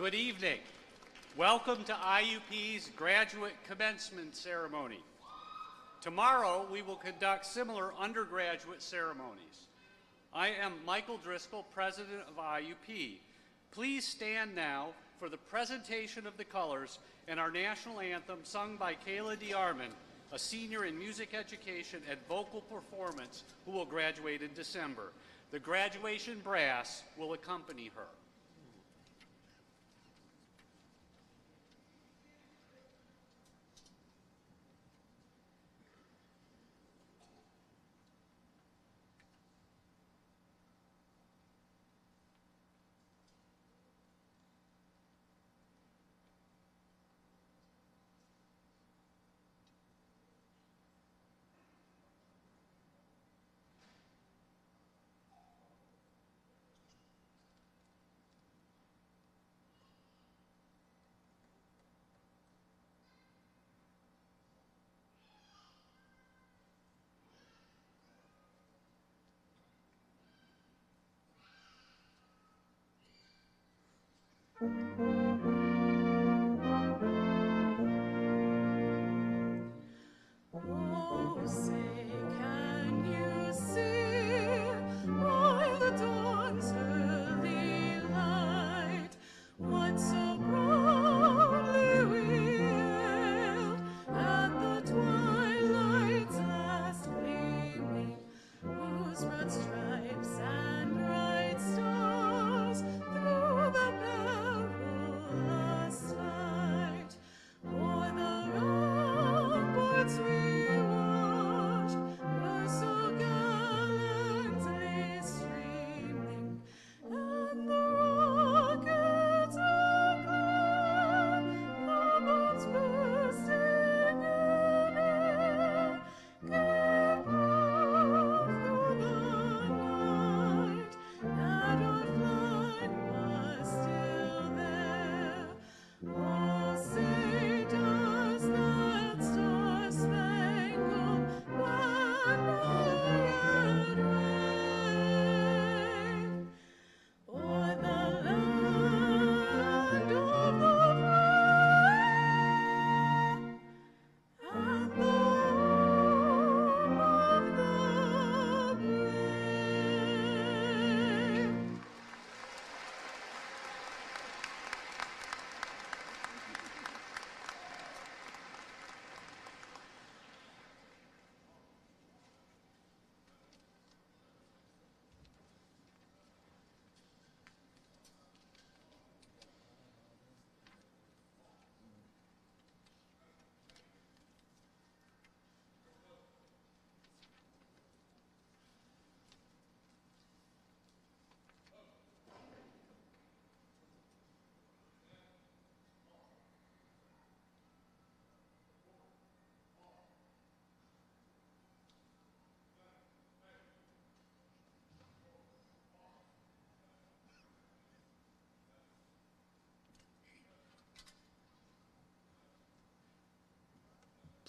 Good evening. Welcome to IUP's Graduate Commencement Ceremony. Tomorrow we will conduct similar undergraduate ceremonies. I am Michael Driscoll, President of IUP. Please stand now for the presentation of the colors and our national anthem sung by Kayla DeArmond, a senior in music education and vocal performance who will graduate in December. The graduation brass will accompany her. Oh, say, can you see by the dawn's early light what so proudly we hailed at the twilight's last gleaming, whose broad stripes and bright stars through the perilous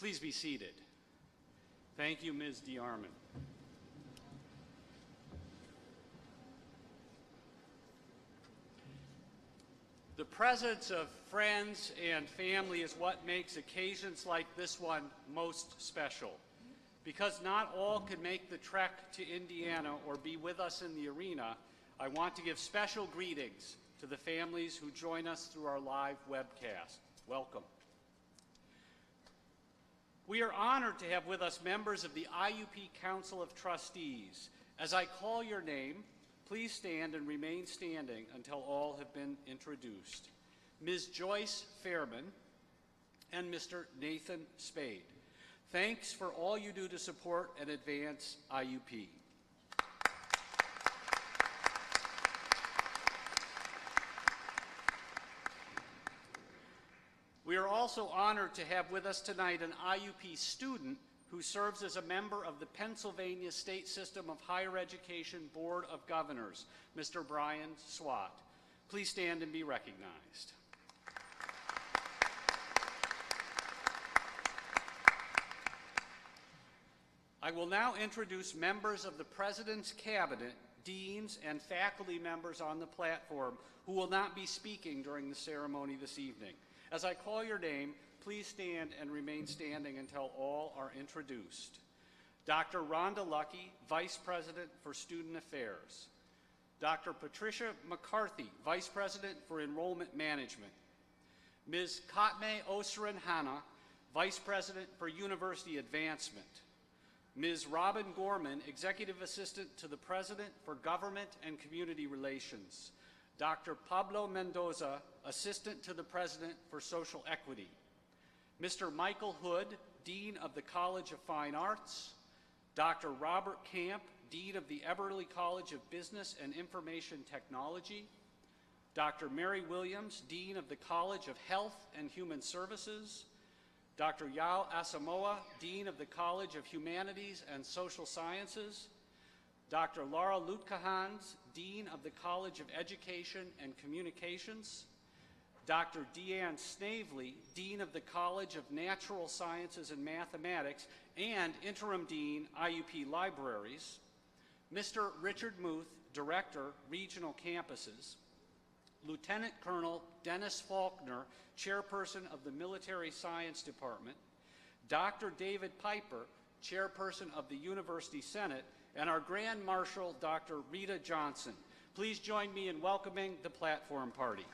Please be seated. Thank you, Ms. DeArmond. The presence of friends and family is what makes occasions like this one most special. Because not all can make the trek to Indiana or be with us in the arena, I want to give special greetings to the families who join us through our live webcast. Welcome. We are honored to have with us members of the IUP Council of Trustees. As I call your name, please stand and remain standing until all have been introduced. Ms. Joyce Fairman and Mr. Nathan Spade. Thanks for all you do to support and advance IUP. We are also honored to have with us tonight an IUP student who serves as a member of the Pennsylvania State System of Higher Education Board of Governors, Mr. Brian Swat. Please stand and be recognized. I will now introduce members of the President's Cabinet, deans, and faculty members on the platform who will not be speaking during the ceremony this evening. As I call your name, please stand and remain standing until all are introduced. Dr. Rhonda Lucky, Vice President for Student Affairs. Dr. Patricia McCarthy, Vice President for Enrollment Management. Ms. Katme Osran Hanna, Vice President for University Advancement. Ms. Robin Gorman, Executive Assistant to the President for Government and Community Relations. Dr. Pablo Mendoza, Assistant to the President for Social Equity. Mr. Michael Hood, Dean of the College of Fine Arts. Dr. Robert Camp, Dean of the Eberly College of Business and Information Technology. Dr. Mary Williams, Dean of the College of Health and Human Services. Dr. Yao Asamoah, Dean of the College of Humanities and Social Sciences. Dr. Laura Lutkehans, Dean of the College of Education and Communications. Dr. Deanne Snavely, Dean of the College of Natural Sciences and Mathematics and Interim Dean, IUP Libraries. Mr. Richard Muth, Director, Regional Campuses. Lieutenant Colonel Dennis Faulkner, Chairperson of the Military Science Department. Dr. David Piper, Chairperson of the University Senate, and our Grand Marshal, Dr. Rita Johnson. Please join me in welcoming the platform party.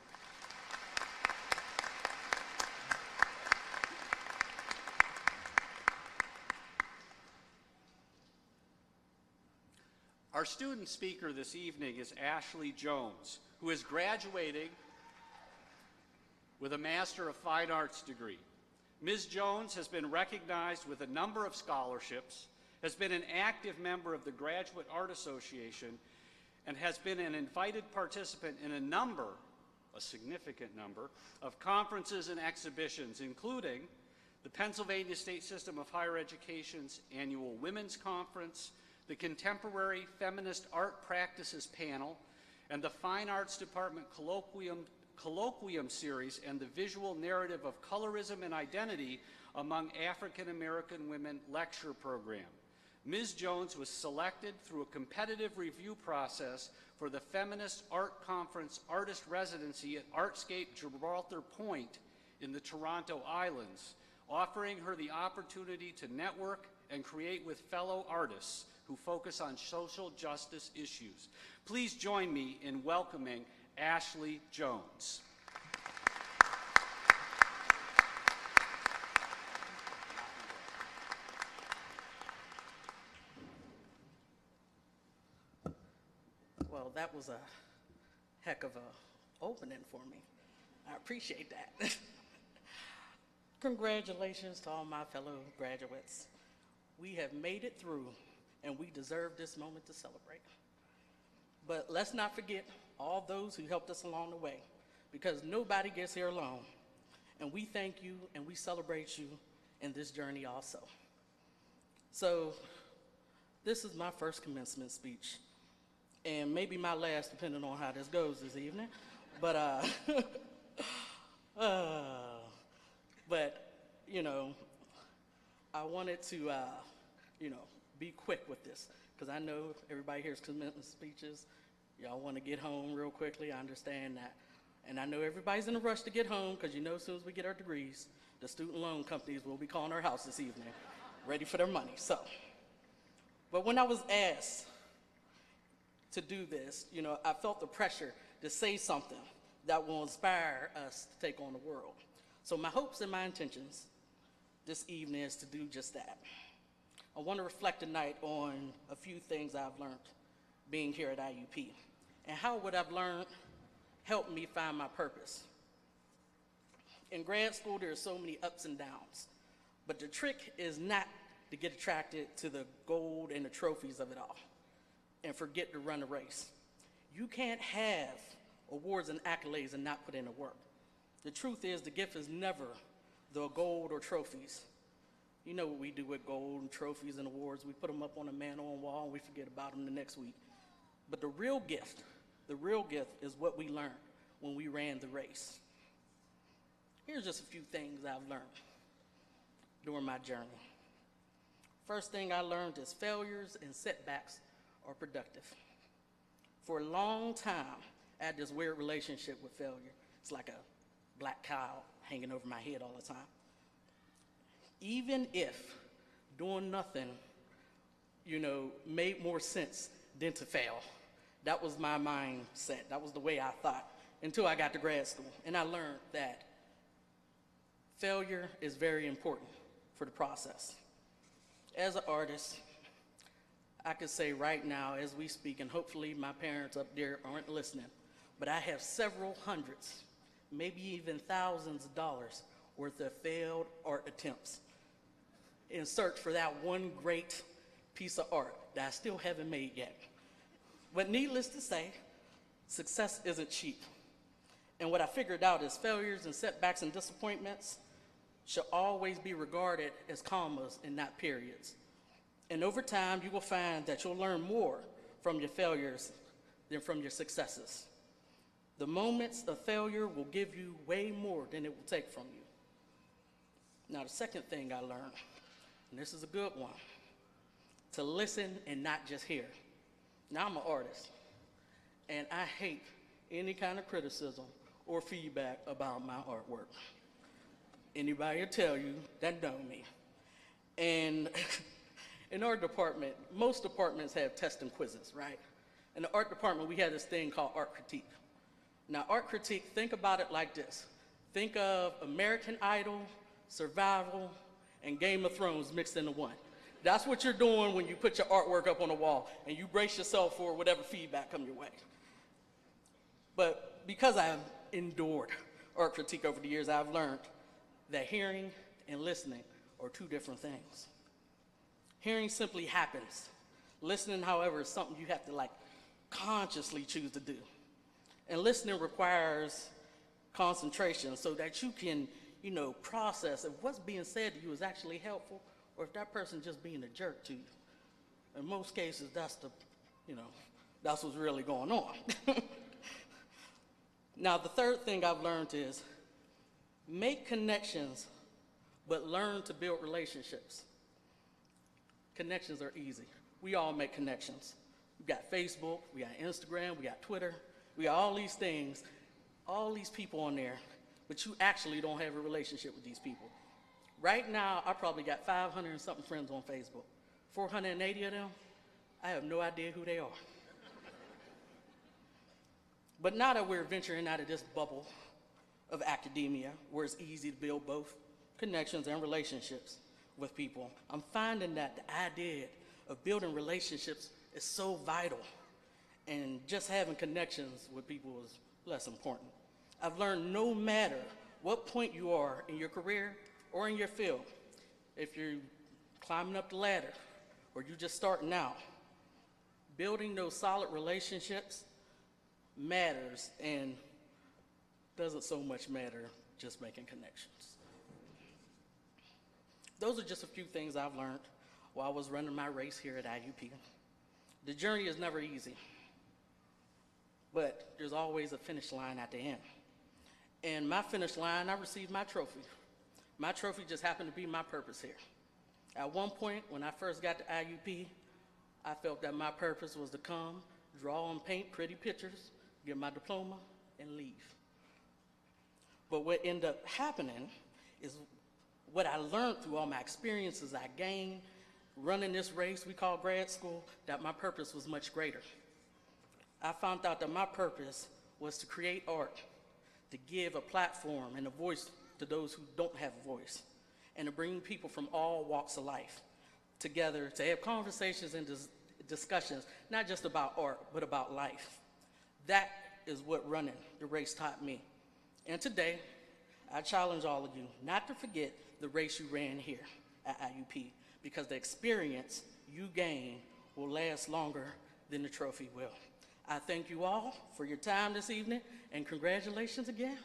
Our student speaker this evening is Ashley Jones, who is graduating with a Master of Fine Arts degree. Ms. Jones has been recognized with a number of scholarships, has been an active member of the Graduate Art Association, and has been an invited participant in a significant number, of conferences and exhibitions, including the Pennsylvania State System of Higher Education's annual Women's Conference, the Contemporary Feminist Art Practices Panel, and the Fine Arts Department Colloquium Series and the Visual Narrative of Colorism and Identity Among African American Women lecture program. Ms. Jones was selected through a competitive review process for the Feminist Art Conference Artist Residency at Artscape Gibraltar Point in the Toronto Islands, offering her the opportunity to network and create with fellow artists who focus on social justice issues. Please join me in welcoming Ashley Jones. Well, that was a heck of a opening for me. I appreciate that. Congratulations to all my fellow graduates. We have made it through, and we deserve this moment to celebrate. But let's not forget all those who helped us along the way, because nobody gets here alone. And we thank you and we celebrate you in this journey also. So this is my first commencement speech, and maybe my last, depending on how this goes this evening. But you know, I wanted to, be quick with this, because I know everybody hears commencement speeches. Y'all want to get home real quickly. I understand that. And I know everybody's in a rush to get home, because as soon as we get our degrees, the student loan companies will be calling our house this evening, ready for their money. But when I was asked to do this, I felt the pressure to say something that will inspire us to take on the world. So my hopes and my intentions this evening is to do just that. I want to reflect tonight on a few things I've learned being here at IUP, and how what I've learned helped me find my purpose. In grad school, there are so many ups and downs, but the trick is not to get attracted to the gold and the trophies of it all and forget to run a race. You can't have awards and accolades and not put in the work. The truth is, the gift is never the gold or trophies. You know what we do with gold and trophies and awards. We put them up on a mantle and wall and we forget about them the next week. But the real gift is what we learned when we ran the race. Here's just a few things I've learned during my journey. First thing I learned is failures and setbacks are productive. For a long time, I had this weird relationship with failure. It's like a black cloud hanging over my head all the time. Even if doing nothing, made more sense than to fail. That was my mindset. That was the way I thought until I got to grad school. And I learned that failure is very important for the process. As an artist, I could say right now as we speak, and hopefully my parents up there aren't listening, but I have several hundreds, maybe even thousands of dollars worth of failed art attempts in search for that one great piece of art that I still haven't made yet. But needless to say, success isn't cheap. And what I figured out is failures and setbacks and disappointments should always be regarded as commas and not periods. And over time, you will find that you'll learn more from your failures than from your successes. The moments of failure will give you way more than it will take from you. Now, the second thing I learned, and this is a good one, to listen and not just hear. Now, I'm an artist, and I hate any kind of criticism or feedback about my artwork. Anybody will tell you that know me. And in our department, most departments have tests and quizzes, right? In the art department, we had this thing called art critique. Now, art critique, think about it like this. Think of American Idol, Survival, and Game of Thrones mixed into one. That's what you're doing when you put your artwork up on the wall and you brace yourself for whatever feedback comes your way. But because I've endured art critique over the years, I've learned that hearing and listening are two different things. Hearing simply happens. Listening, however, is something you have to consciously choose to do. And listening requires concentration so that you can, process if what's being said to you is actually helpful or if that person's just being a jerk to you. In most cases, that's what's really going on. Now, the third thing I've learned is make connections, but learn to build relationships. Connections are easy. We all make connections. We got Facebook, we got Instagram, we got Twitter, we got all these things, all these people on there, but you actually don't have a relationship with these people. Right now, I probably got 500 and something friends on Facebook. 480 of them, I have no idea who they are. But now that we're venturing out of this bubble of academia, where it's easy to build both connections and relationships with people, I'm finding that the idea of building relationships is so vital, and just having connections with people is less important. I've learned no matter what point you are in your career or in your field, if you're climbing up the ladder or you're just starting out, building those solid relationships matters, and doesn't so much matter just making connections. Those are just a few things I've learned while I was running my race here at IUP. The journey is never easy, but there's always a finish line at the end. And my finish line, I received my trophy. My trophy just happened to be my purpose here. At one point, when I first got to IUP, I felt that my purpose was to come, draw and paint pretty pictures, get my diploma, and leave. But what ended up happening is what I learned through all my experiences I gained running this race we call grad school, that my purpose was much greater. I found out that my purpose was to create art, to give a platform and a voice to those who don't have a voice, and to bring people from all walks of life together to have conversations and discussions, not just about art, but about life. That is what running the race taught me. And today, I challenge all of you not to forget the race you ran here at IUP, because the experience you gain will last longer than the trophy will. I thank you all for your time this evening, and congratulations again.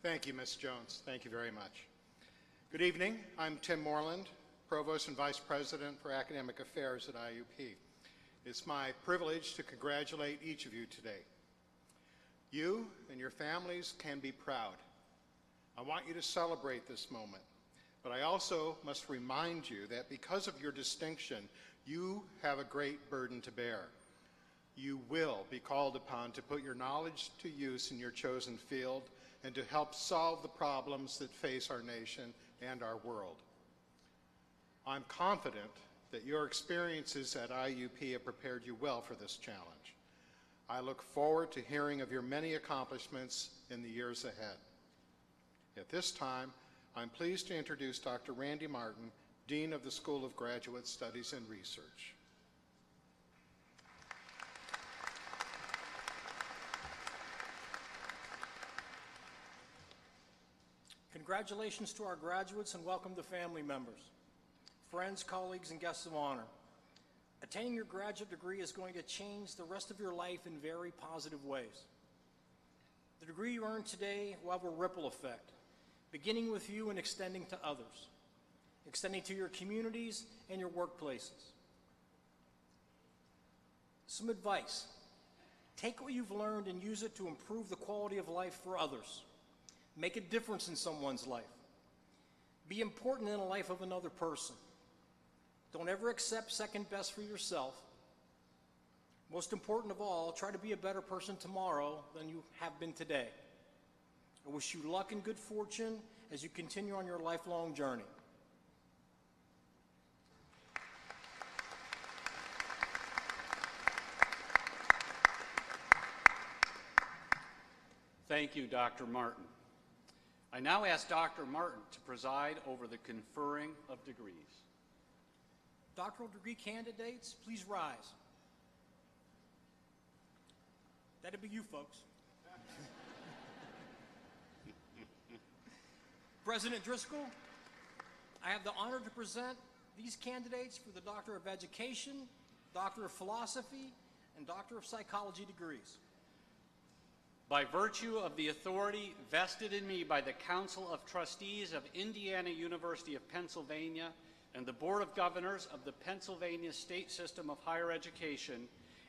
Thank you, Ms. Jones. Thank you very much. Good evening. I'm Tim Moreland, Provost and Vice President for Academic Affairs at IUP. It's my privilege to congratulate each of you today. You and your families can be proud. I want you to celebrate this moment, but I also must remind you that because of your distinction, you have a great burden to bear. You will be called upon to put your knowledge to use in your chosen field and to help solve the problems that face our nation and our world. I'm confident that your experiences at IUP have prepared you well for this challenge. I look forward to hearing of your many accomplishments in the years ahead. At this time, I'm pleased to introduce Dr. Randy Martin, Dean of the School of Graduate Studies and Research. Congratulations to our graduates and welcome to family members, friends, colleagues, and guests of honor. Attaining your graduate degree is going to change the rest of your life in very positive ways. The degree you earn today will have a ripple effect, beginning with you and extending to others, extending to your communities and your workplaces. Some advice: take what you've learned and use it to improve the quality of life for others. Make a difference in someone's life. Be important in the life of another person. Don't ever accept second best for yourself. Most important of all, try to be a better person tomorrow than you have been today. I wish you luck and good fortune as you continue on your lifelong journey. Thank you, Dr. Martin. I now ask Dr. Martin to preside over the conferring of degrees. Doctoral degree candidates, please rise. That'd be you, folks. President Driscoll, I have the honor to present these candidates for the Doctor of Education, Doctor of Philosophy, and Doctor of Psychology degrees. By virtue of the authority vested in me by the Council of Trustees of Indiana University of Pennsylvania and the Board of Governors of the Pennsylvania State System of Higher Education,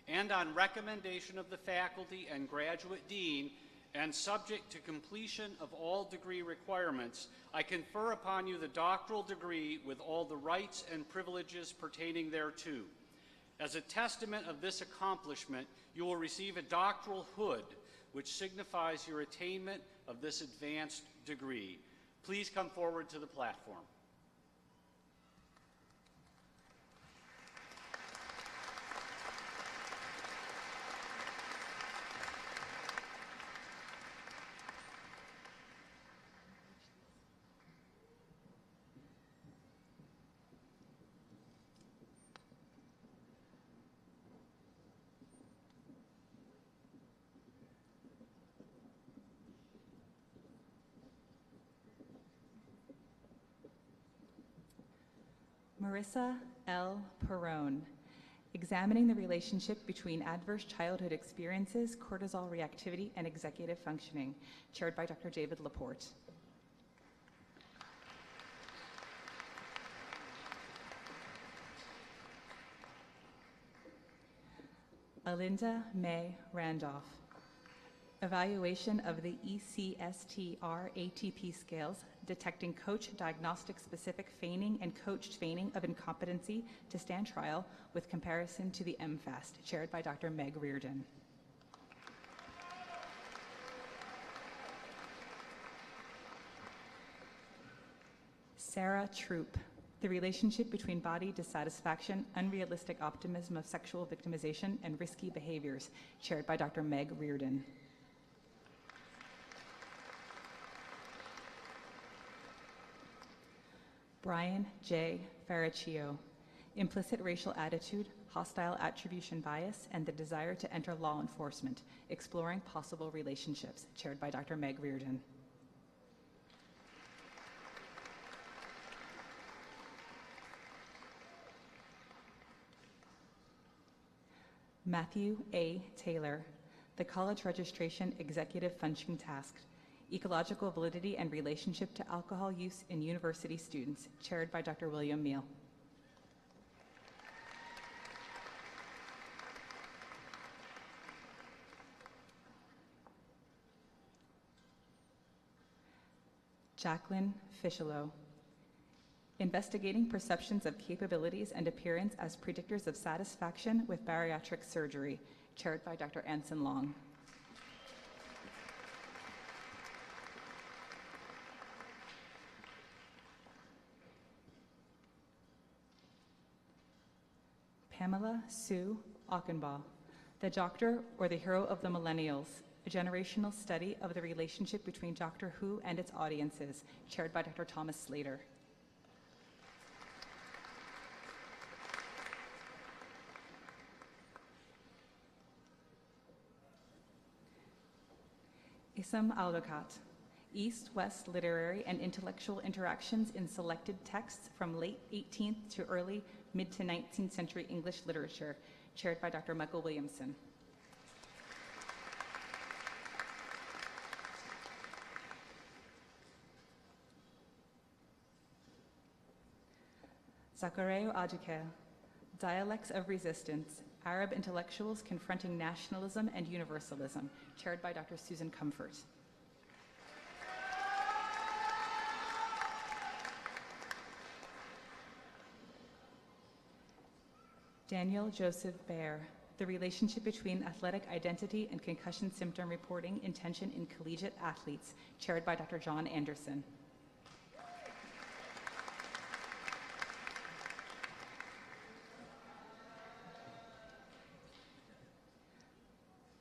and on recommendation of the faculty and graduate dean, and subject to completion of all degree requirements, I confer upon you the doctoral degree with all the rights and privileges pertaining thereto. As a testament of this accomplishment, you will receive a doctoral hood, which signifies your attainment of this advanced degree. Please come forward to the platform. Marissa L. Perrone, Examining the Relationship Between Adverse Childhood Experiences, Cortisol Reactivity, and Executive Functioning, chaired by Dr. David Laporte. Alinda May Randolph. Evaluation of the ECSTR ATP scales, detecting coach diagnostic specific feigning and coached feigning of incompetency to stand trial with comparison to the MFAST, chaired by Dr. Meg Reardon. Sarah Troop. The relationship between body dissatisfaction, unrealistic optimism of sexual victimization, and risky behaviors, chaired by Dr. Meg Reardon. Brian J. Faraccio. Implicit racial attitude, hostile attribution bias, and the desire to enter law enforcement, exploring possible relationships, chaired by Dr. Meg Reardon. Matthew A. Taylor, the College Registration Executive Functioning Task, Ecological Validity and Relationship to Alcohol Use in University Students, chaired by Dr. William Meal. Jacqueline Fischelow, investigating perceptions of capabilities and appearance as predictors of satisfaction with bariatric surgery, chaired by Dr. Anson Long. Pamela Sue Achenbaugh, the Doctor or the Hero of the Millennials, a generational study of the relationship between Doctor Who and its audiences, chaired by Dr. Thomas Slater. Isam Aldokat, East-West literary and intellectual interactions in selected texts from late 18th to early mid to 19th century English literature, chaired by Dr. Michael Williamson. Zakaria Aduker, Dialects of Resistance, Arab Intellectuals Confronting Nationalism and Universalism, chaired by Dr. Susan Comfort. Daniel Joseph Baer, the relationship between athletic identity and concussion symptom reporting intention in collegiate athletes, chaired by Dr. John Anderson.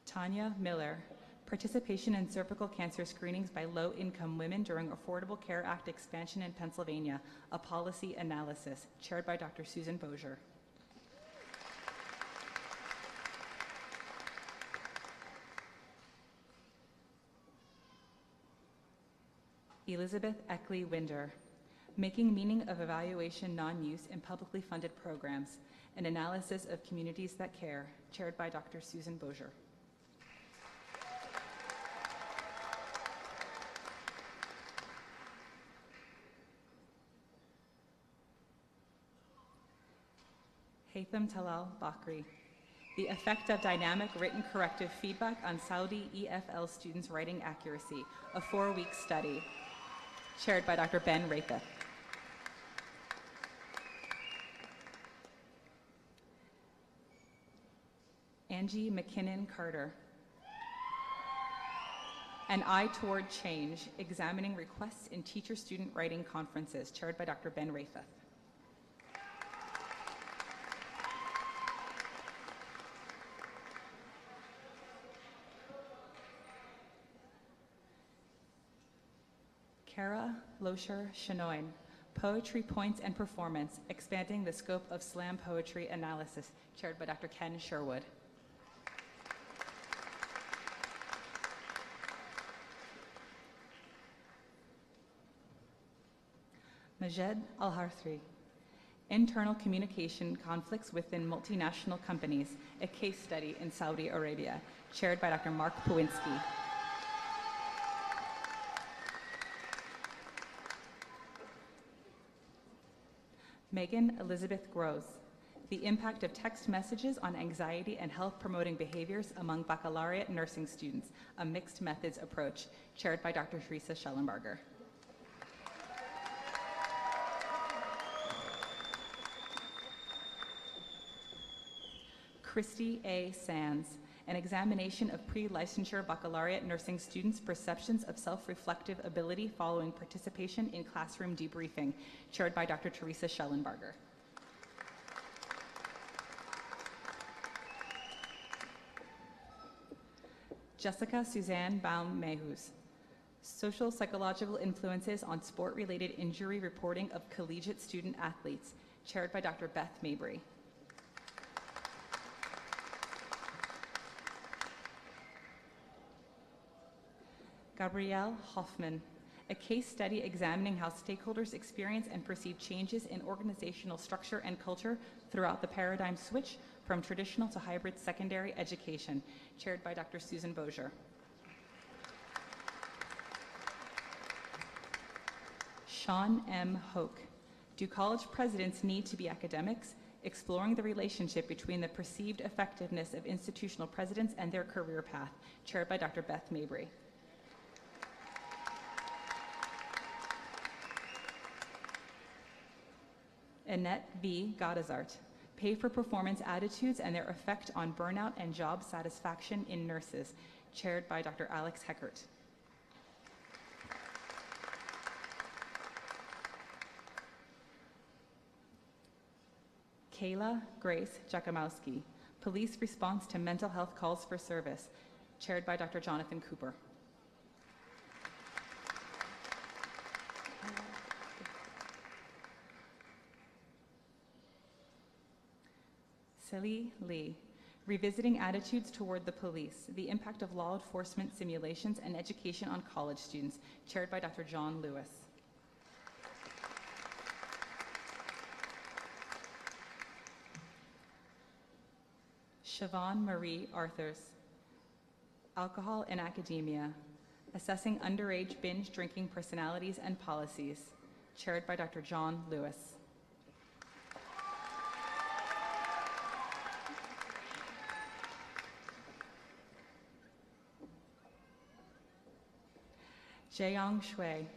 Tanya Miller, participation in cervical cancer screenings by low-income women during Affordable Care Act expansion in Pennsylvania, a policy analysis, chaired by Dr. Susan Bozier. Elizabeth Eckley Winder, making meaning of evaluation non-use in publicly funded programs, an analysis of communities that care, chaired by Dr. Susan Bozier. Haytham Talal Bakri, the effect of dynamic written corrective feedback on Saudi EFL students' writing accuracy, a 4-week study, chaired by Dr. Ben Ratheth. Angie McKinnon Carter, An Eye Toward Change, examining requests in teacher-student writing conferences, chaired by Dr. Ben Ratheth. Kara Loescher Shanoin, Poetry Points and Performance, expanding the scope of slam poetry analysis, chaired by Dr. Ken Sherwood. Majed Al-Harthri, Internal Communication Conflicts Within Multinational Companies, a case study in Saudi Arabia, chaired by Dr. Mark Powinski. Megan Elizabeth Gross, The impact of text messages on anxiety and health-promoting behaviors among baccalaureate nursing students, a mixed methods approach, chaired by Dr. Teresa Schellenberger. Christy A. Sands, an examination of pre-licensure baccalaureate nursing students' perceptions of self-reflective ability following participation in classroom debriefing, chaired by Dr. Teresa Schellenberger. Jessica Suzanne Baum-Mehus, social psychological influences on sport-related injury reporting of collegiate student athletes, chaired by Dr. Beth Mabry. Gabrielle Hoffman, a case study examining how stakeholders experience and perceive changes in organizational structure and culture throughout the paradigm switch from traditional to hybrid secondary education, chaired by Dr. Susan Bozier. Sean M. Hoke, do college presidents need to be academics? Exploring the relationship between the perceived effectiveness of institutional presidents and their career path, chaired by Dr. Beth Mabry. Annette V. Goddesart, pay for performance attitudes and their effect on burnout and job satisfaction in nurses, chaired by Dr. Alex Heckert. Kayla Grace Jakimowski, police response to mental health calls for service, chaired by Dr. Jonathan Cooper. Celie Lee, revisiting attitudes toward the police, the impact of law enforcement simulations and education on college students, chaired by Dr. John Lewis. Siobhan Marie Arthurs, alcohol in academia, assessing underage binge drinking personalities and policies, chaired by Dr. John Lewis. Jaeyong Shui,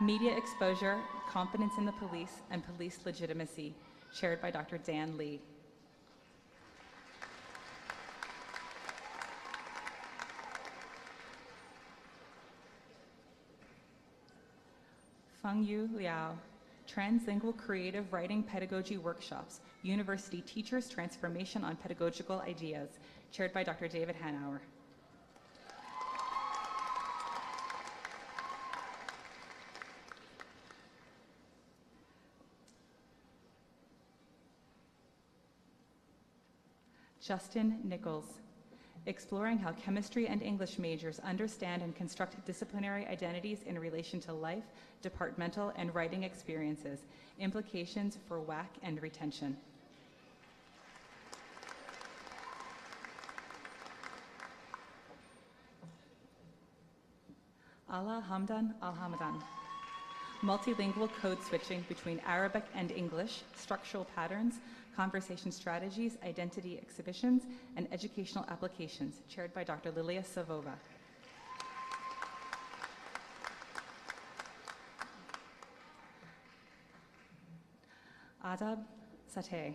media exposure, competence in the police, and police legitimacy, chaired by Dr. Dan Lee. Fengyu Liao, translingual creative writing pedagogy workshops, university teachers' transformation on pedagogical ideas, chaired by Dr. David Hanauer. Justin Nichols, exploring how chemistry and English majors understand and construct disciplinary identities in relation to life, departmental, and writing experiences, implications for WAC and retention. Ala Hamdan Al-Hamadan, multilingual code switching between Arabic and English, structural patterns, conversation strategies, identity exhibitions, and educational applications, chaired by Dr. Lilia Savova. Adab Sateh,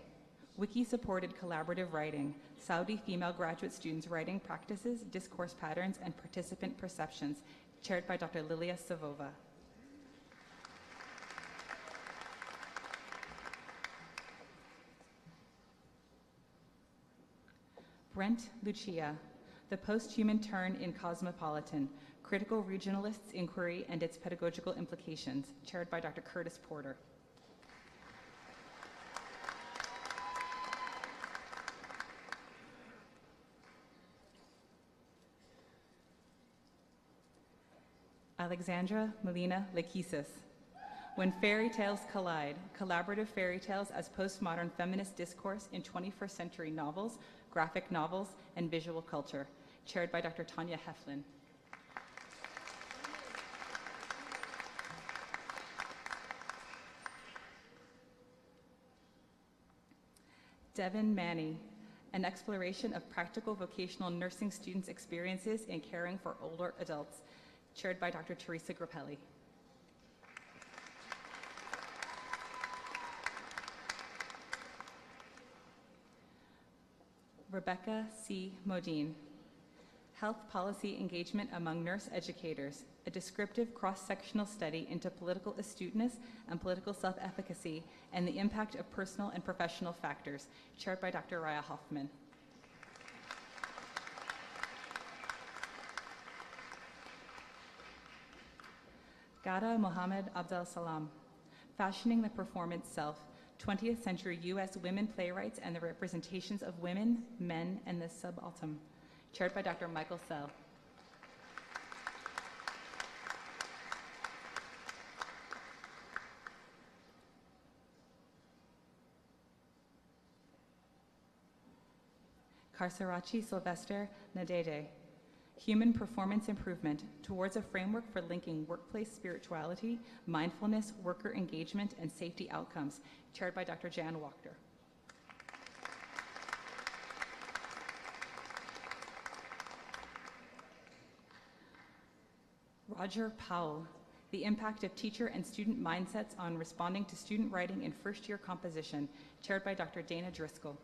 wiki-supported collaborative writing, Saudi female graduate students' writing practices, discourse patterns, and participant perceptions, chaired by Dr. Lilia Savova. Brent Lucia, the post-human turn in Cosmopolitan, critical regionalists' inquiry and its pedagogical implications, chaired by Dr. Curtis Porter. Alexandra Melina Lekisis, When Fairy Tales Collide, collaborative fairy tales as postmodern feminist discourse in 21st century novels, graphic novels, and visual culture, chaired by Dr. Tanya Heflin. Devin Manny, an exploration of practical vocational nursing students' experiences in caring for older adults, chaired by Dr. Teresa Grappelli. Rebecca C. Modine, Health Policy Engagement Among Nurse Educators, a descriptive cross-sectional study into political astuteness and political self-efficacy and the impact of personal and professional factors, chaired by Dr. Raya Hoffman. Gada Mohammed Abdel Salam, Fashioning the Performance Self, 20th Century U.S. Women Playwrights and the Representations of Women, Men, and the Subaltern, chaired by Dr. Michael Sell. Karsarachi Sylvester Nadede, Human Performance Improvement Towards a Framework for Linking Workplace Spirituality, Mindfulness, Worker Engagement, and Safety Outcomes, chaired by Dr. Jan Wachter. Roger Powell, The Impact of Teacher and Student Mindsets on Responding to Student Writing in First-Year Composition, chaired by Dr. Dana Driscoll.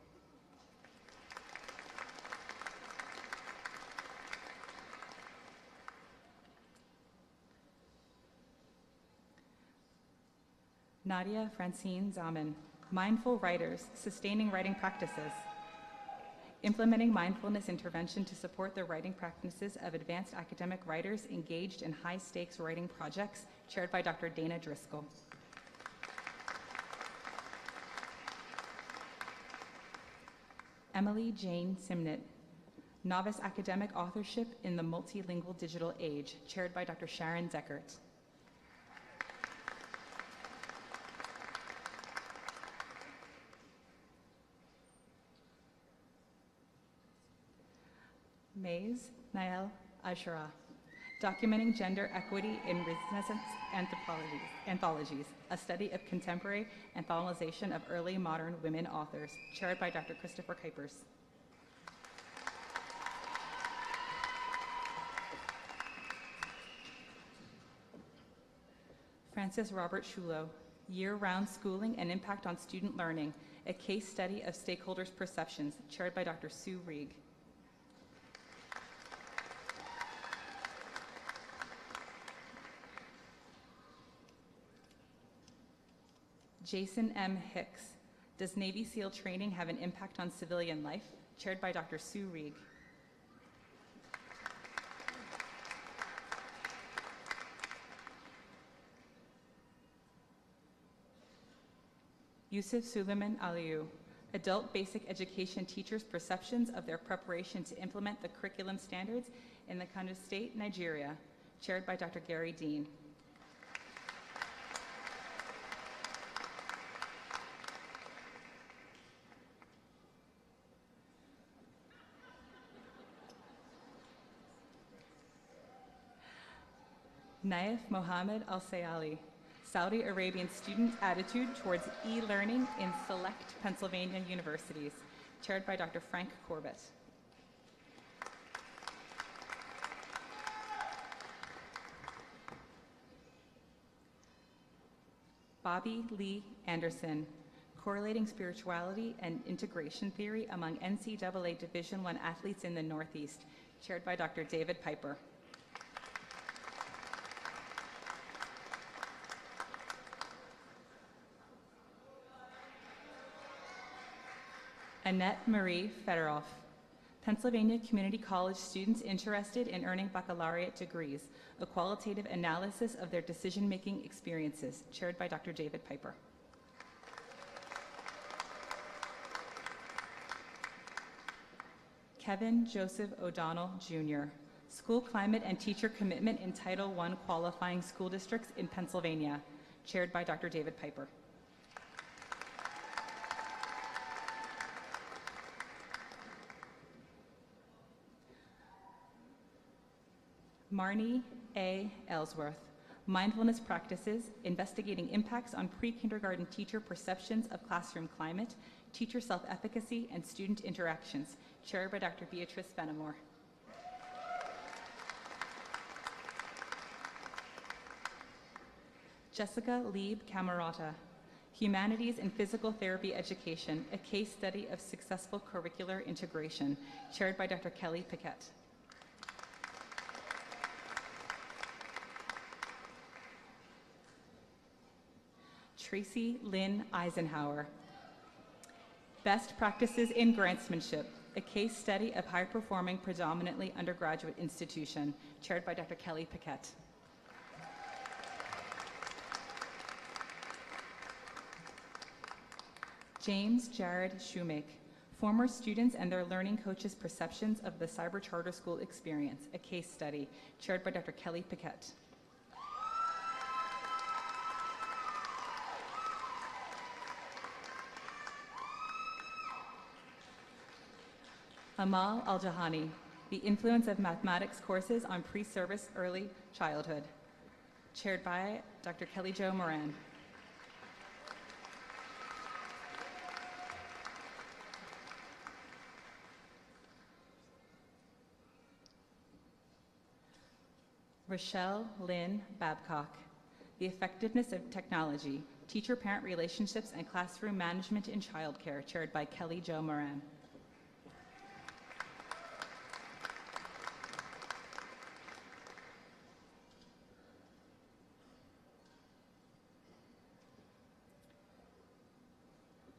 Nadia Francine Zaman, Mindful Writers, Sustaining Writing Practices. Implementing mindfulness intervention to support the writing practices of advanced academic writers engaged in high-stakes writing projects, chaired by Dr. Dana Driscoll. Emily Jane Simnett, Novice Academic Authorship in the Multilingual Digital Age, chaired by Dr. Sharon Deckert. Mays Nael Ashara, Documenting Gender Equity in Renaissance Anthologies, a study of contemporary anthologization of early modern women authors, chaired by Dr. Christopher Kuipers. Francis Robert Shulo, Year-Round Schooling and Impact on Student Learning, a case study of stakeholders' perceptions, chaired by Dr. Sue Reig. Jason M. Hicks, Does Navy SEAL Training Have an Impact on Civilian Life? Chaired by Dr. Sue Reig. Yusuf Suleiman Aliou, Adult Basic Education Teachers' Perceptions of Their Preparation to Implement the Curriculum Standards in the Kano State, Nigeria, chaired by Dr. Gary Dean. Naif Mohammed Al-Sayali, Saudi Arabian Student Attitude Towards E-Learning in Select Pennsylvania Universities, chaired by Dr. Frank Corbett. Bobby Lee Anderson, Correlating Spirituality and Integration Theory Among NCAA Division I Athletes in the Northeast, chaired by Dr. David Piper. Annette Marie Federoff, Pennsylvania Community College students interested in earning baccalaureate degrees, a qualitative analysis of their decision-making experiences, chaired by Dr. David Piper. Kevin Joseph O'Donnell, Jr., School Climate and Teacher Commitment in Title I Qualifying School Districts in Pennsylvania, chaired by Dr. David Piper. Marnie A. Ellsworth, mindfulness practices, investigating impacts on pre-kindergarten teacher perceptions of classroom climate, teacher self-efficacy, and student interactions, chaired by Dr. Beatrice Benamor. Jessica Lieb Camerata, Humanities and Physical Therapy Education, a case study of successful curricular integration, chaired by Dr. Kelly Piquette. Tracy Lynn Eisenhower, Best Practices in Grantsmanship, a case study of high-performing, predominantly undergraduate institution, chaired by Dr. Kelly Piquette. James Jared Shoemake, former students and their learning coaches' perceptions of the cyber charter school experience, a case study, chaired by Dr. Kelly Piquette. Amal Al-Jahani, the influence of mathematics courses on pre-service early childhood, chaired by Dr. Kelly Jo Moran. Rochelle Lynn Babcock, the effectiveness of technology, teacher-parent relationships and classroom management in childcare, chaired by Kelly Jo Moran.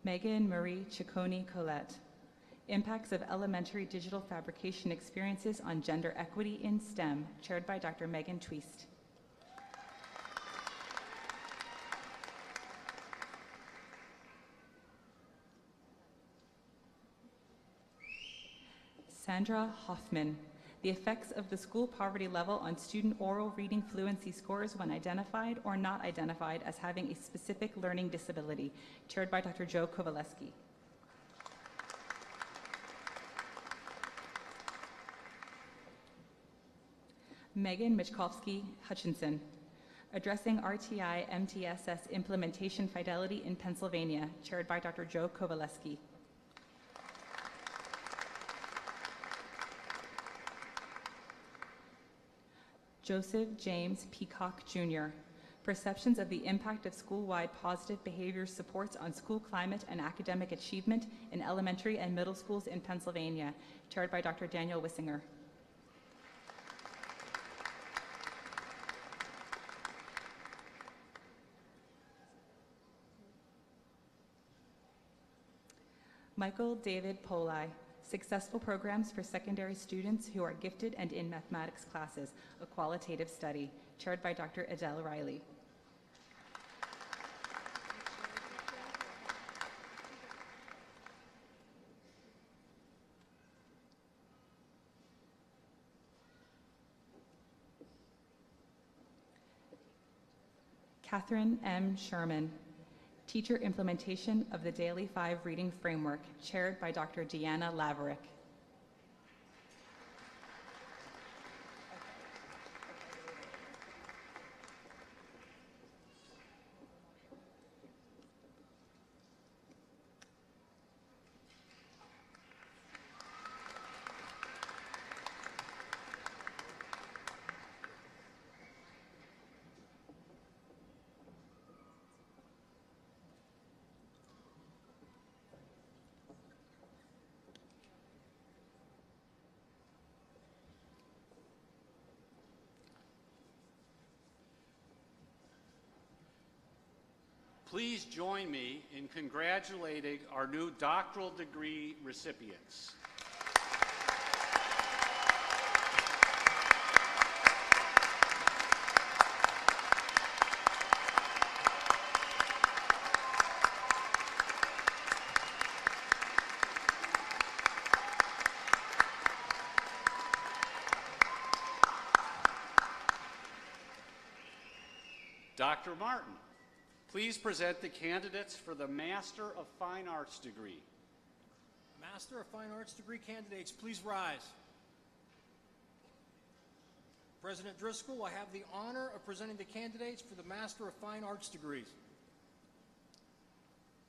Megan Marie Ciccone Colette, Impacts of Elementary Digital Fabrication Experiences on Gender Equity in STEM, chaired by Dr. Megan Twist. Sandra Hoffman, the effects of the school poverty level on student oral reading fluency scores when identified or not identified as having a specific learning disability, chaired by Dr. Joe Kovalchick. Megan Michkowski Hutchinson, Addressing RTI MTSS Implementation Fidelity in Pennsylvania, chaired by Dr. Joe Kovalchick. Joseph James Peacock Jr., Perceptions of the Impact of School-Wide Positive Behavior Supports on School Climate and Academic Achievement in Elementary and Middle Schools in Pennsylvania, chaired by Dr. Daniel Wissinger. Michael David Poli, Successful Programs for Secondary Students Who Are Gifted and in Mathematics Classes, a Qualitative Study, chaired by Dr. Adele Riley. Catherine M. Sherman, Teacher Implementation of the Daily 5 Reading Framework, chaired by Dr. Deanna Laverick. Please join me in congratulating our new doctoral degree recipients. Dr. Martin, please present the candidates for the Master of Fine Arts degree. Master of Fine Arts degree candidates, please rise. President Driscoll, I have the honor of presenting the candidates for the Master of Fine Arts degrees.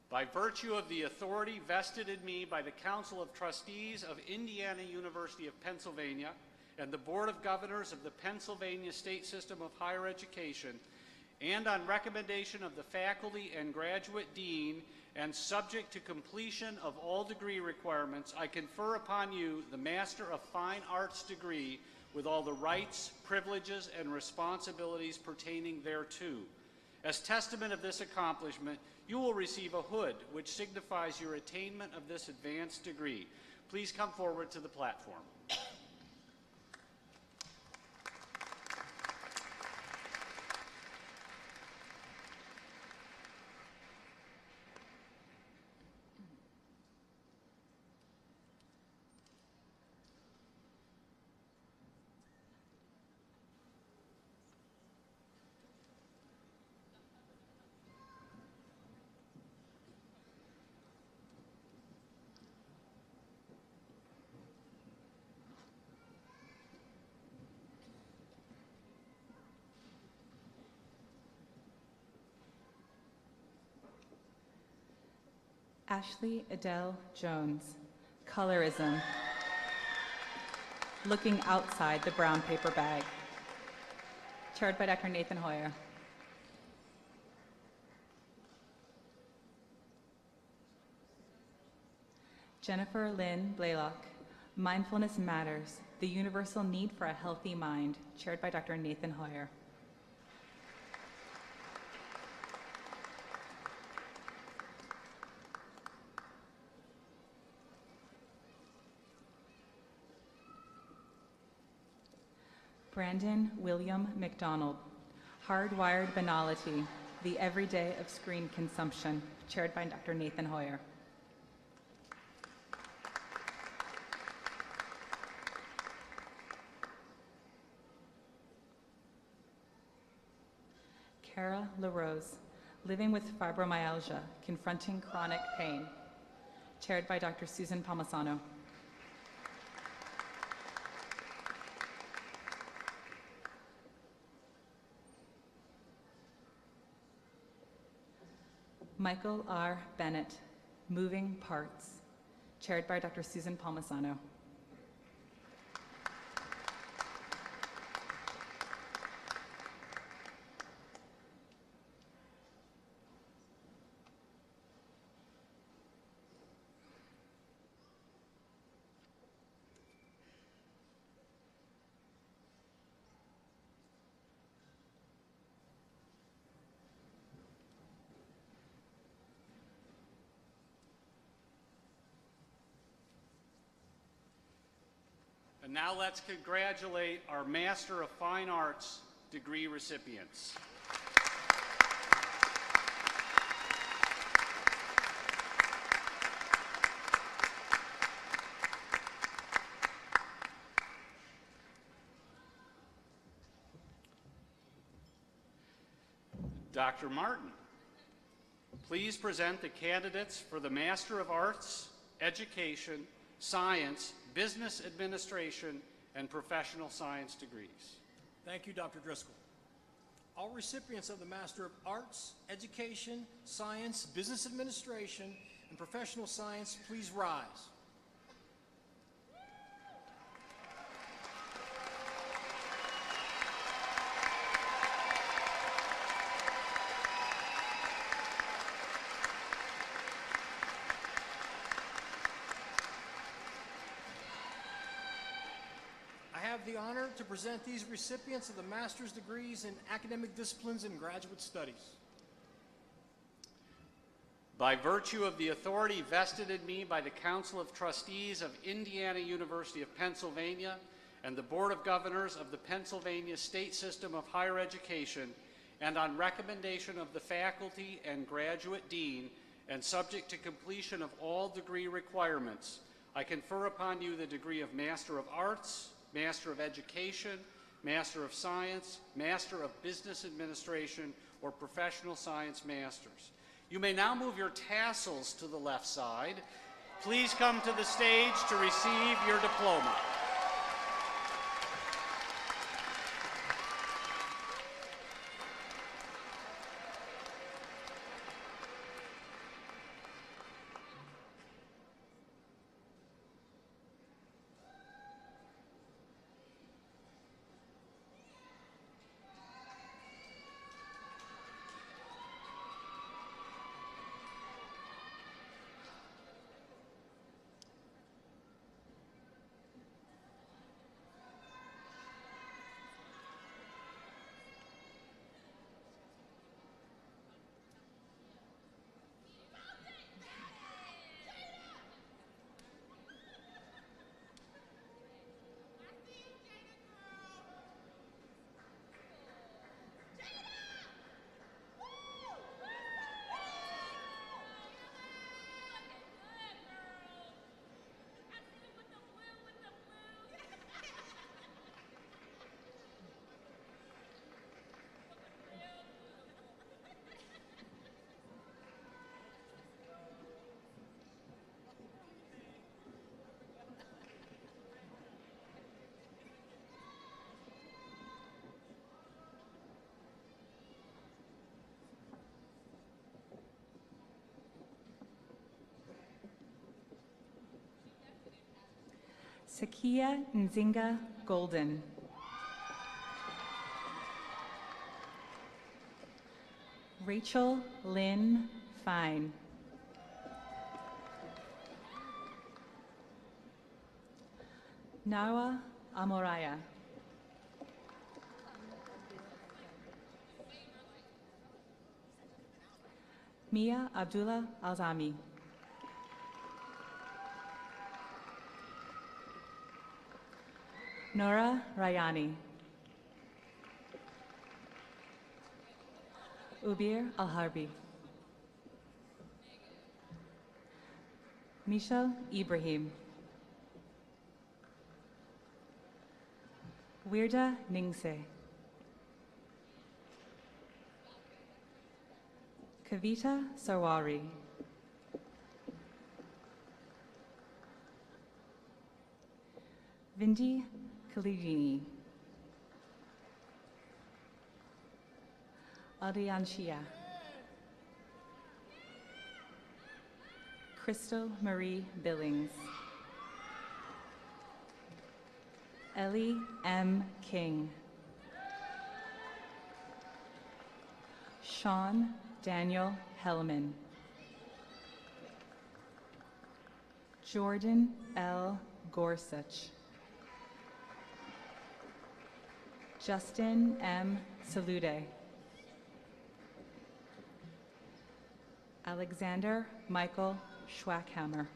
By virtue of the authority vested in me by the Council of Trustees of Indiana University of Pennsylvania and the Board of Governors of the Pennsylvania State System of Higher Education, and on recommendation of the faculty and graduate dean, and subject to completion of all degree requirements, I confer upon you the Master of Fine Arts degree with all the rights, privileges, and responsibilities pertaining thereto. As testament of this accomplishment, you will receive a hood which signifies your attainment of this advanced degree. Please come forward to the platform. Ashley Adele Jones, Colorism, Looking Outside the Brown Paper Bag, chaired by Dr. Nathan Hoyer. Jennifer Lynn Blaylock, Mindfulness Matters, the Universal Need for a Healthy Mind, chaired by Dr. Nathan Hoyer. Brandon William McDonald, Hardwired Banality, the Everyday of Screen Consumption, chaired by Dr. Nathan Hoyer. Kara LaRose, Living with Fibromyalgia, Confronting Chronic Pain, chaired by Dr. Susan Palmisano. Michael R. Bennett, Moving Parts, chaired by Dr. Susan Palmisano. And now let's congratulate our Master of Fine Arts degree recipients. Dr. Martin, please present the candidates for the Master of Arts, Education, Science, Business Administration, and Professional Science degrees. Thank you, Dr. Driscoll. All recipients of the Master of Arts, Education, Science, Business Administration, and Professional Science, please rise. I have the honor to present these recipients of the master's degrees in academic disciplines and graduate studies. By virtue of the authority vested in me by the Council of Trustees of Indiana University of Pennsylvania and the Board of Governors of the Pennsylvania State System of Higher Education, and on recommendation of the faculty and graduate dean, and subject to completion of all degree requirements, I confer upon you the degree of Master of Arts, Master of Education, Master of Science, Master of Business Administration, or Professional Science Masters. You may now move your tassels to the left side. Please come to the stage to receive your diploma. Sakia Nzinga Golden. Rachel Lynn Fine. Nawa Amoraya. Mia Abdullah Alzami. Nora Rayani. Ubir Al-Harbi. Michel Ibrahim. Wirda Ningse. Kavita Sarwari. Vindi Kaligini. Adianshia. Crystal Marie Billings. Ellie M. King. Sean Daniel Hellman. Jordan L. Gorsuch. Justin M. Salude. Alexander Michael Schwackhammer.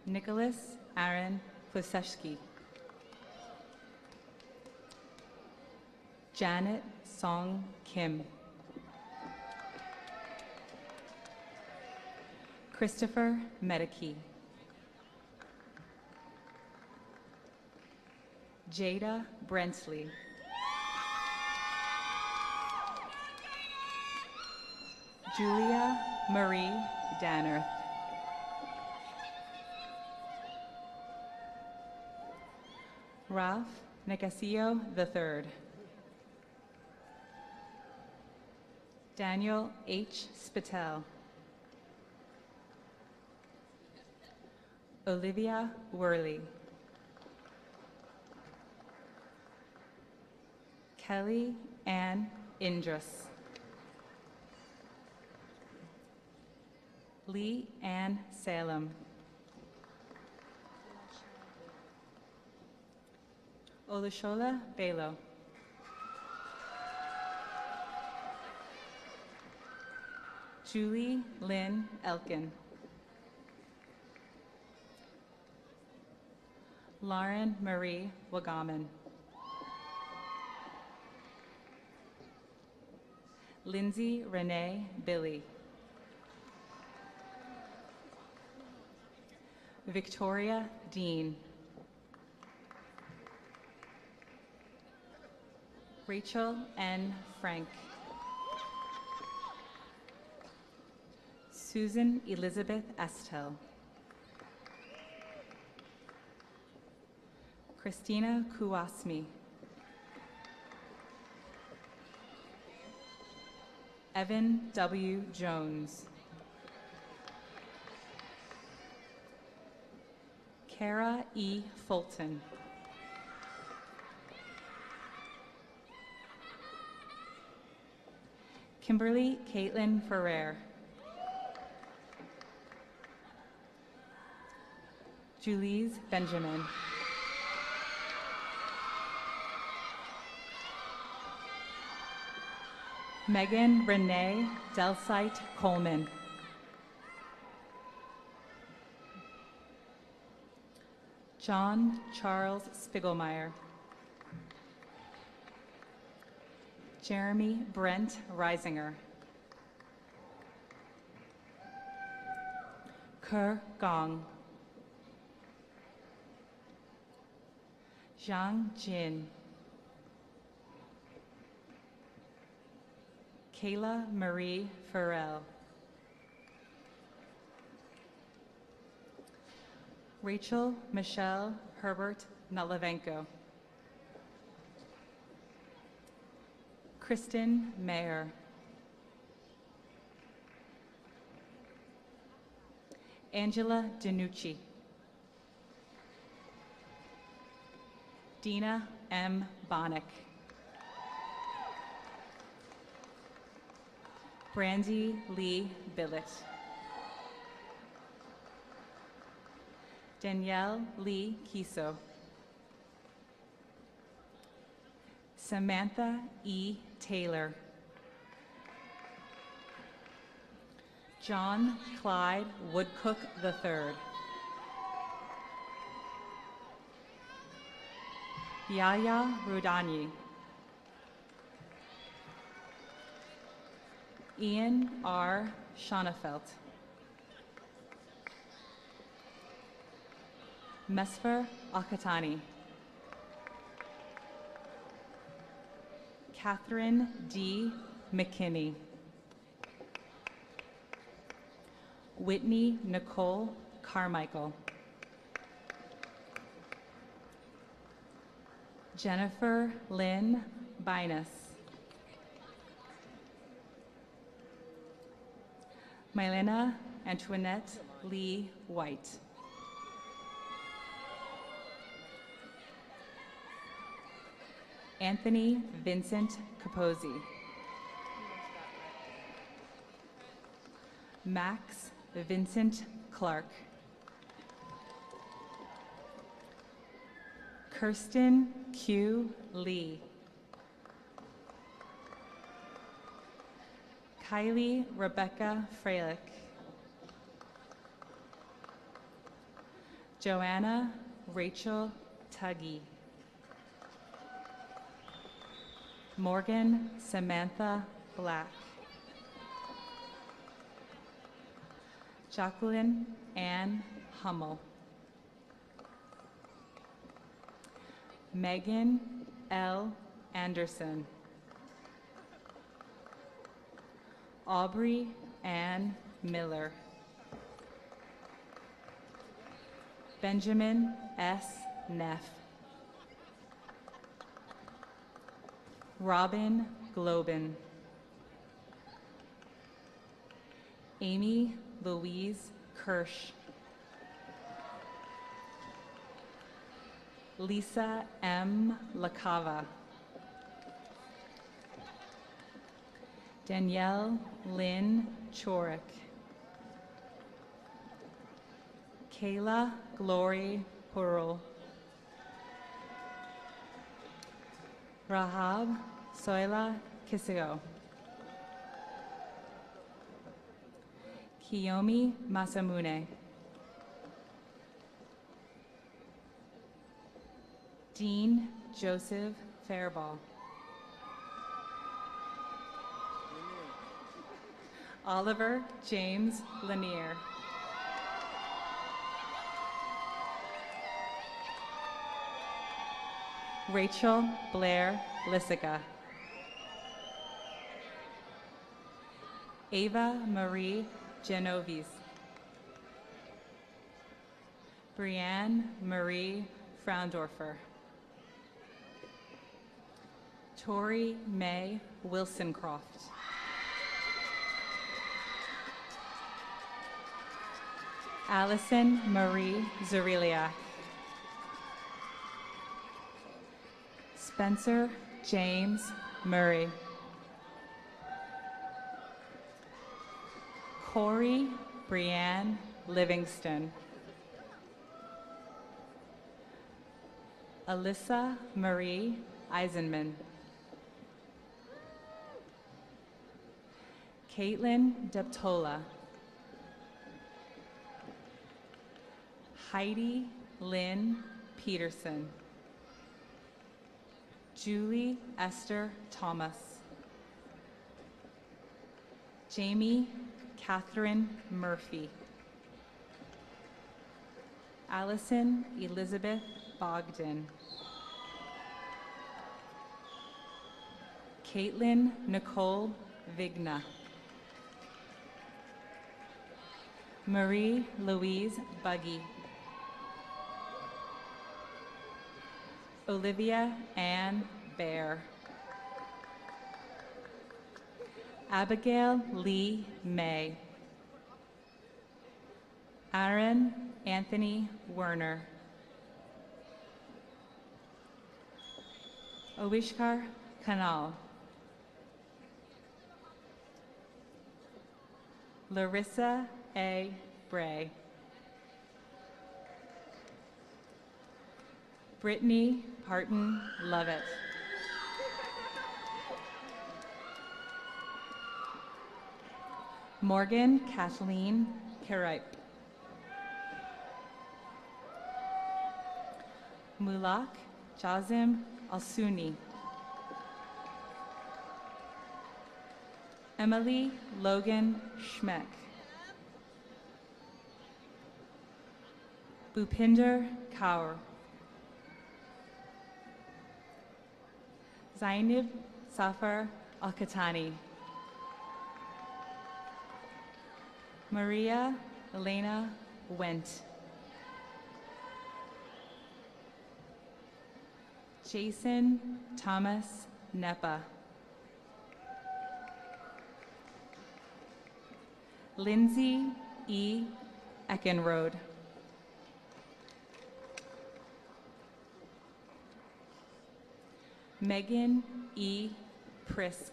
Nicholas Aaron Klosewski. Janet Song Kim. Christopher Medicki. Jada Brentley. Julia Marie Danner. Ralph Nicasio III. Daniel H. Spatel. Olivia Worley. Kelly Ann Indras. Lee Ann Salem. Olushola Belo. Julie Lynn Elkin. Lauren Marie Wagaman. Lindsay Renee Billy. Victoria Dean. Rachel N. Frank. Susan Elizabeth Estel. Christina Kuwasmi. Evan W. Jones. Kara E. Fulton. Kimberly Caitlin Ferrer. Julie's Benjamin. Megan Renee Delsite Coleman. John Charles Spiegelmeyer. Jeremy Brent Reisinger. Ke Gong. Zhang Jin. Kayla Marie Farrell. Rachel Michelle Herbert Nalavenko. Kristen Mayer. Angela Danucci. Dina M. Bonnick. Brandy Lee Billett. Danielle Lee Kiso. Samantha E. Taylor. John Clyde Woodcook III. Yaya Rudani. Ian R. Schonefeld. Mesfer Akatani. Catherine D. McKinney. Whitney Nicole Carmichael. Jennifer Lynn Binus. Mylena Antoinette Lee White. Anthony Vincent Capozzi. Max Vincent Clark. Kirsten Q. Lee. Kylie Rebecca Freilich. Joanna Rachel Tuggy. Morgan Samantha Black. Jacqueline Ann Hummel. Megan L. Anderson. Aubrey Ann Miller. Benjamin S. Neff. Robin Globin. Amy Louise Kirsch. Lisa M. LaCava. Danielle Lynn Chorick. Kayla Glory Hurl. Rahab Soila Kisigo. Kiyomi Masamune. Dean Joseph Fairball. Oliver James Lanier. Rachel Blair Lissica. Ava Marie Genovis. Brianne Marie Fraundorfer. Tori May Wilsoncroft. Allison Marie Zuriliak. Spencer James Murray. Corey Brianne Livingston. Alyssa Marie Eisenman. Caitlin Deptola. Heidi Lynn Peterson. Julie Esther Thomas. Jamie Catherine Murphy. Allison Elizabeth Bogdan. Caitlin Nicole Vigna. Marie Louise Buggy. Olivia Ann Bear. Abigail Lee May. Aaron Anthony Werner. Avishkar Kanal. Larissa A. Bray. Brittany Parton Lovett. Morgan Kathleen Karipe. Mulak Jazim Alsuni. Emily Logan Schmeck. Bhupinder Kaur. Zainab Safar Al-Khatani. Maria Elena Wendt. Jason Thomas Nepa. Lindsay E. Eckenrode. Megan E. Prisk.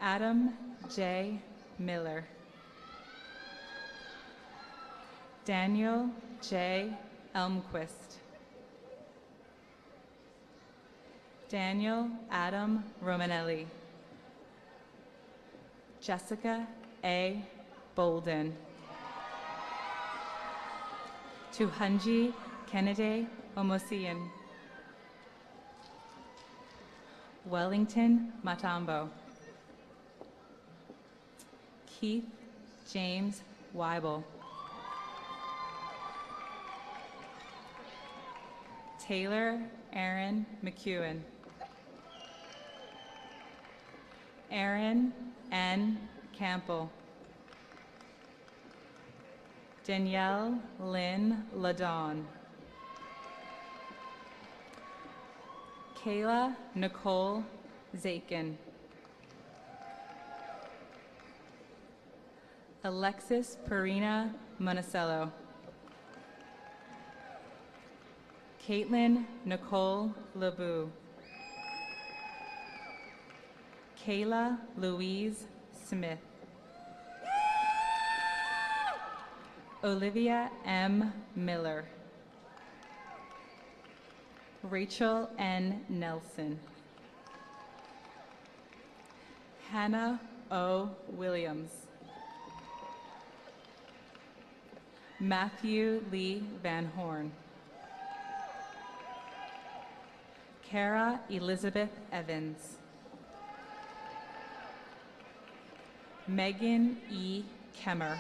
Adam J. Miller. Daniel J. Elmquist. Daniel Adam Romanelli. Jessica A. Bolden. Tuhunji Kennedy Omosian. Wellington Matambo. Keith James Weibel. Taylor Aaron McEwen. Aaron N. Campbell. Danielle Lynn Ladon. Kayla Nicole Zakin. Alexis Perina Monticello. Caitlin Nicole LeBou. Kayla Louise Smith. Olivia M. Miller. Rachel N. Nelson. Hannah O. Williams. Matthew Lee Van Horn. Kara Elizabeth Evans. Megan E. Kemmer.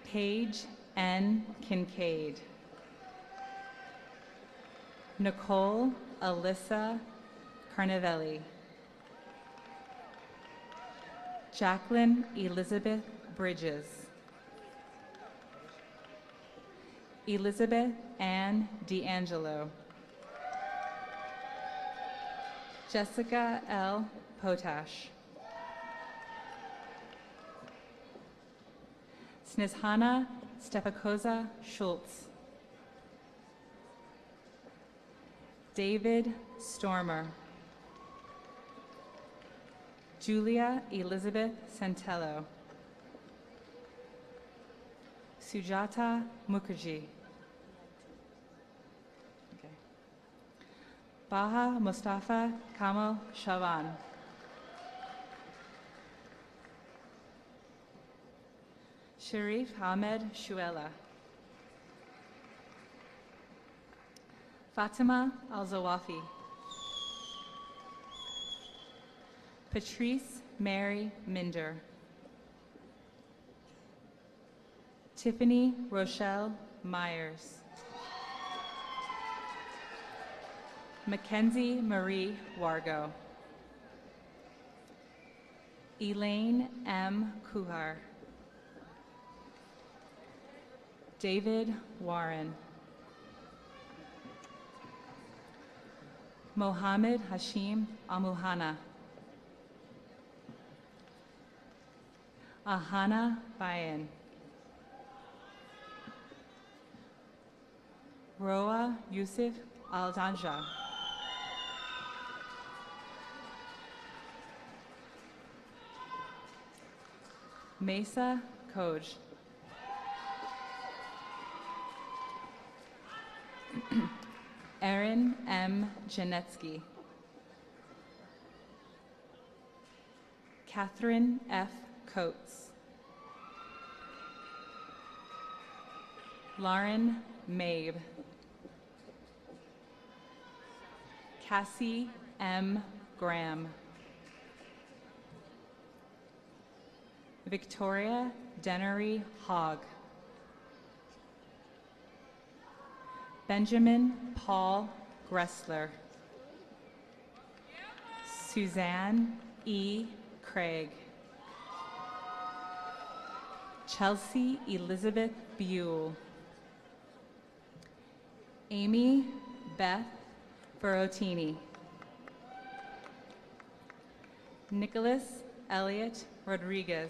Paige N. Kincaid. Nicole Alyssa Carnavelli. Jacqueline Elizabeth Bridges. Elizabeth Ann D'Angelo. Jessica L. Potash. Snezhana Stepakoza Schultz. David Stormer. Julia Elizabeth Santello. Sujata Mukherjee. Okay. Baha Mustafa Kamal Shaban. Sharif Ahmed Shuela. Fatima Al-Zawafi. Patrice Mary Minder. Tiffany Rochelle Myers. Mackenzie Marie Wargo. Elaine M. Kuhar. David Warren. Mohammed Hashim Amuhana. Ahana Bayan. Roa Yusuf Al-Danja. Mesa Koj. Erin M. Janetsky. Catherine F. Coates. Lauren Mabe. Cassie M. Graham. Victoria Dennery Hogg. Benjamin Paul Gressler. Suzanne E. Craig. Chelsea Elizabeth Buell. Amy Beth Berotini. Nicholas Elliott Rodriguez.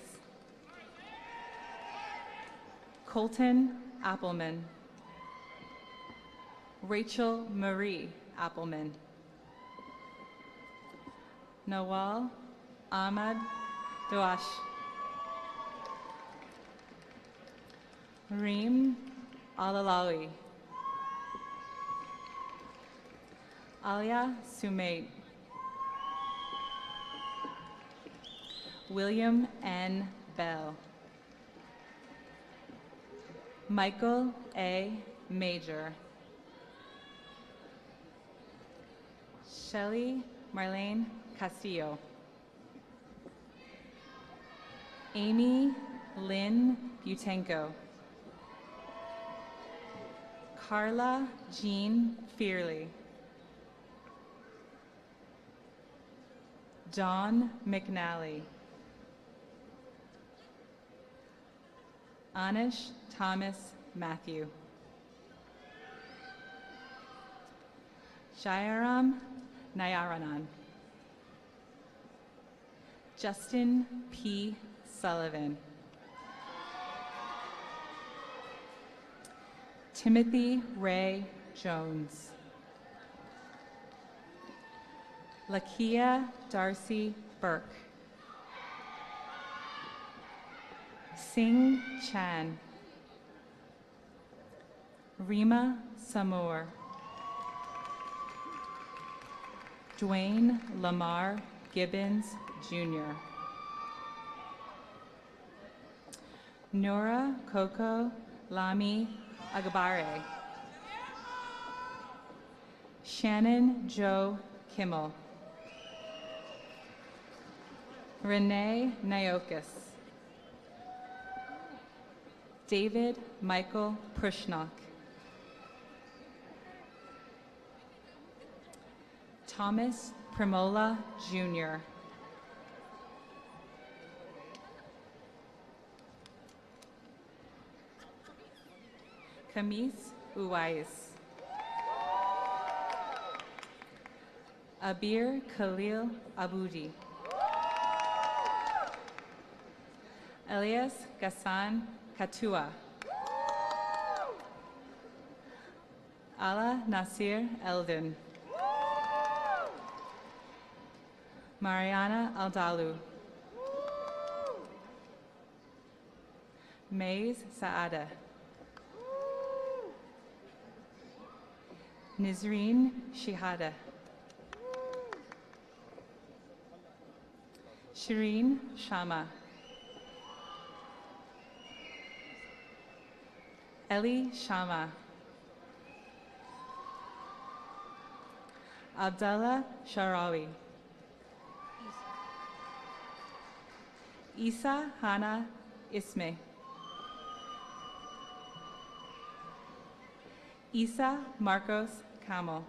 Colton Appleman. Rachel Marie Appleman. Nawal Ahmad Douash. Reem Alalawi. Alia Sumait. William N. Bell. Michael A. Major. Shelley Marlene Castillo. Amy Lynn Butenko. Carla Jean Fearley. Dawn McNally. Anish Thomas Matthew. Shayaram Nayaranan. Justin P. Sullivan. Timothy Ray Jones. Lakia Darcy Burke. Singh Chan. Rima Samour. Dwayne Lamar Gibbons, Jr. Nora Coco Lami Agbare. Shannon Joe Kimmel. Renee Naokis. David Michael Prushnock. Thomas Primola, Jr. Kamis Uwais. Abir Khalil Aboudi. Elias Gassan Katua. Ala Nasir Eldin. Mariana Aldalu. Maze Saada. Nizreen Shihada. Shireen Shama. Eli Shama. Abdallah Sharawi. Isa Hana Isme. Isa Marcos Kamel.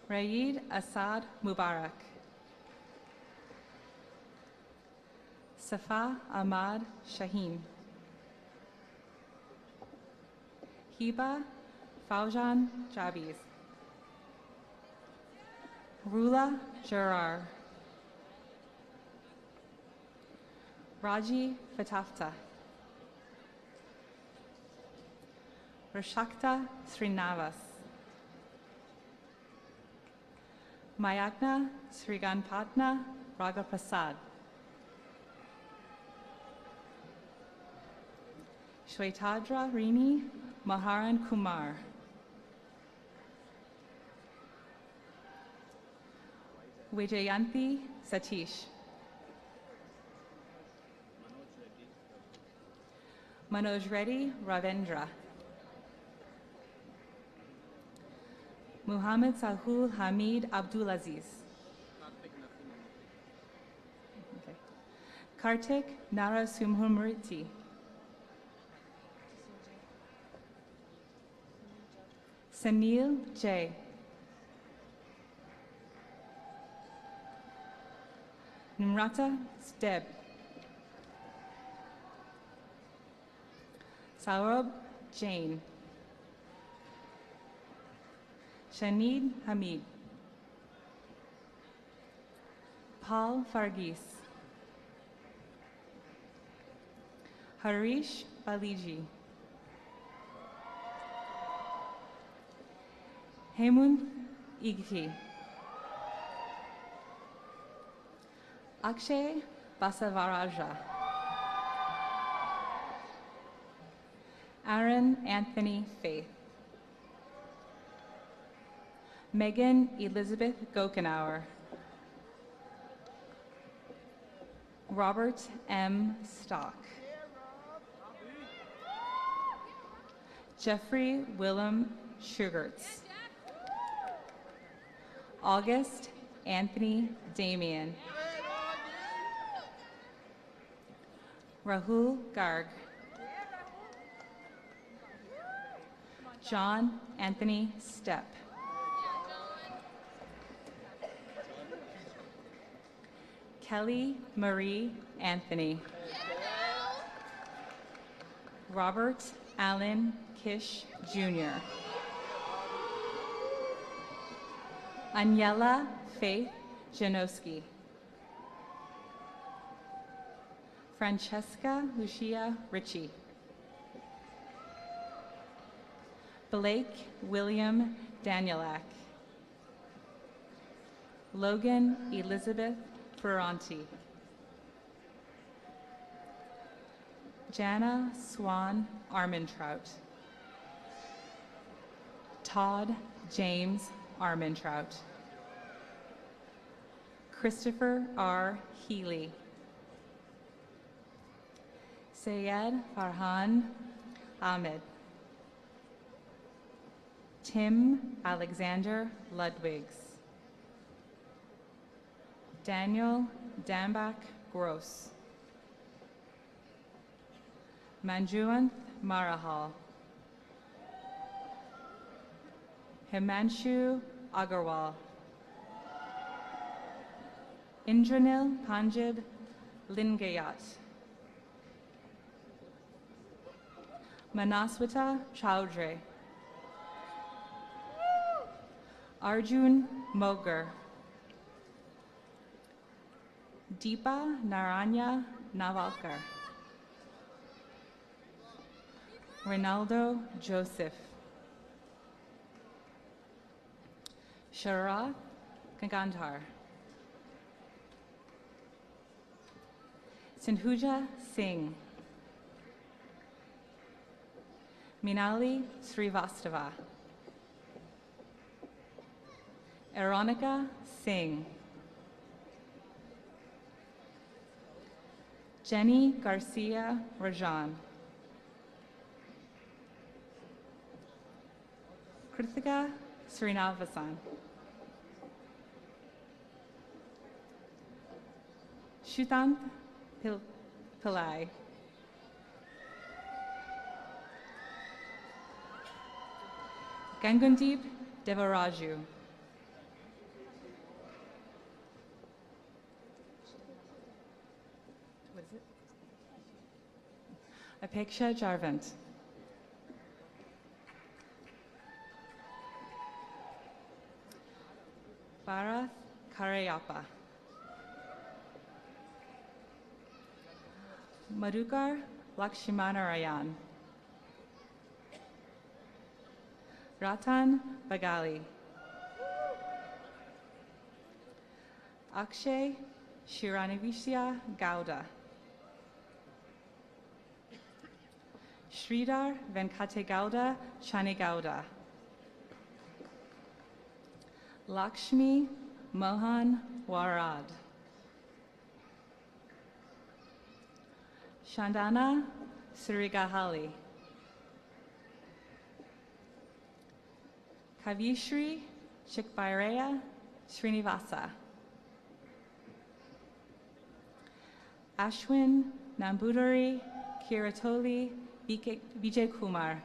Raid Assad Mubarak. Safa Ahmad Shaheen. Hiba Faujan Jabiz. Rula Jarar. Raji Fatafta. Rashakta Srinavas. Mayagna Sriganpatna Ragaprasad. Shwetadra Rini Maharan Kumar. Vijayanthi Satish. Manoj Reddy Ravendra. Muhammad Sahul Hamid Abdulaziz. Okay. Kartik Narasumhumriti. Sanil J. Nimrata Steb. Saurabh Jain. Shanid Hamid. Paul Farghis. Harish Baliji. Hemant Igti. Akshay Basavaraja. Aaron Anthony Faith. Megan Elizabeth Gokenauer. Robert M. Stock. Jeffrey Willem Sugarts. August Anthony Damian. Rahul Garg. John Anthony Stepp. Kelly Marie Anthony. Robert Allen Kish Jr. Aniela Faith Janowski. Francesca Lucia Ritchie. Blake William Danielak. Logan Elizabeth Ferranti. Jana Swan Armentrout. Todd James Armentrout. Christopher R. Healy. Sayed Farhan Ahmed. Tim Alexander Ludwigs. Daniel Dambach Gross. Manjuanth Marahal. Himanshu Agarwal. Indranil Panjib Lingayat. Manaswita Chowdhury. Arjun Mogar. Deepa Naranya Navalkar. Ronaldo Joseph. Sharath Kagantar. Sinhuja Singh. Minali Srivastava. Aronica Singh. Jenny Garcia Rajan. Krithika Srinivasan. Shutanth Pillai. Gangundeep Devaraju. What is it? Apeksha Jarvant. Bharath Karayappa. Madhukar Lakshmanarayan. Ratan Bagali. Akshay Shiranivishya Gowda. Sridhar Venkate Gowda Chani Gowda. Lakshmi Mohan Warad. Chandana Surigahali. Kavishri Chikbaireya Srinivasa. Ashwin Nambudari Kiratoli Vijay Kumar.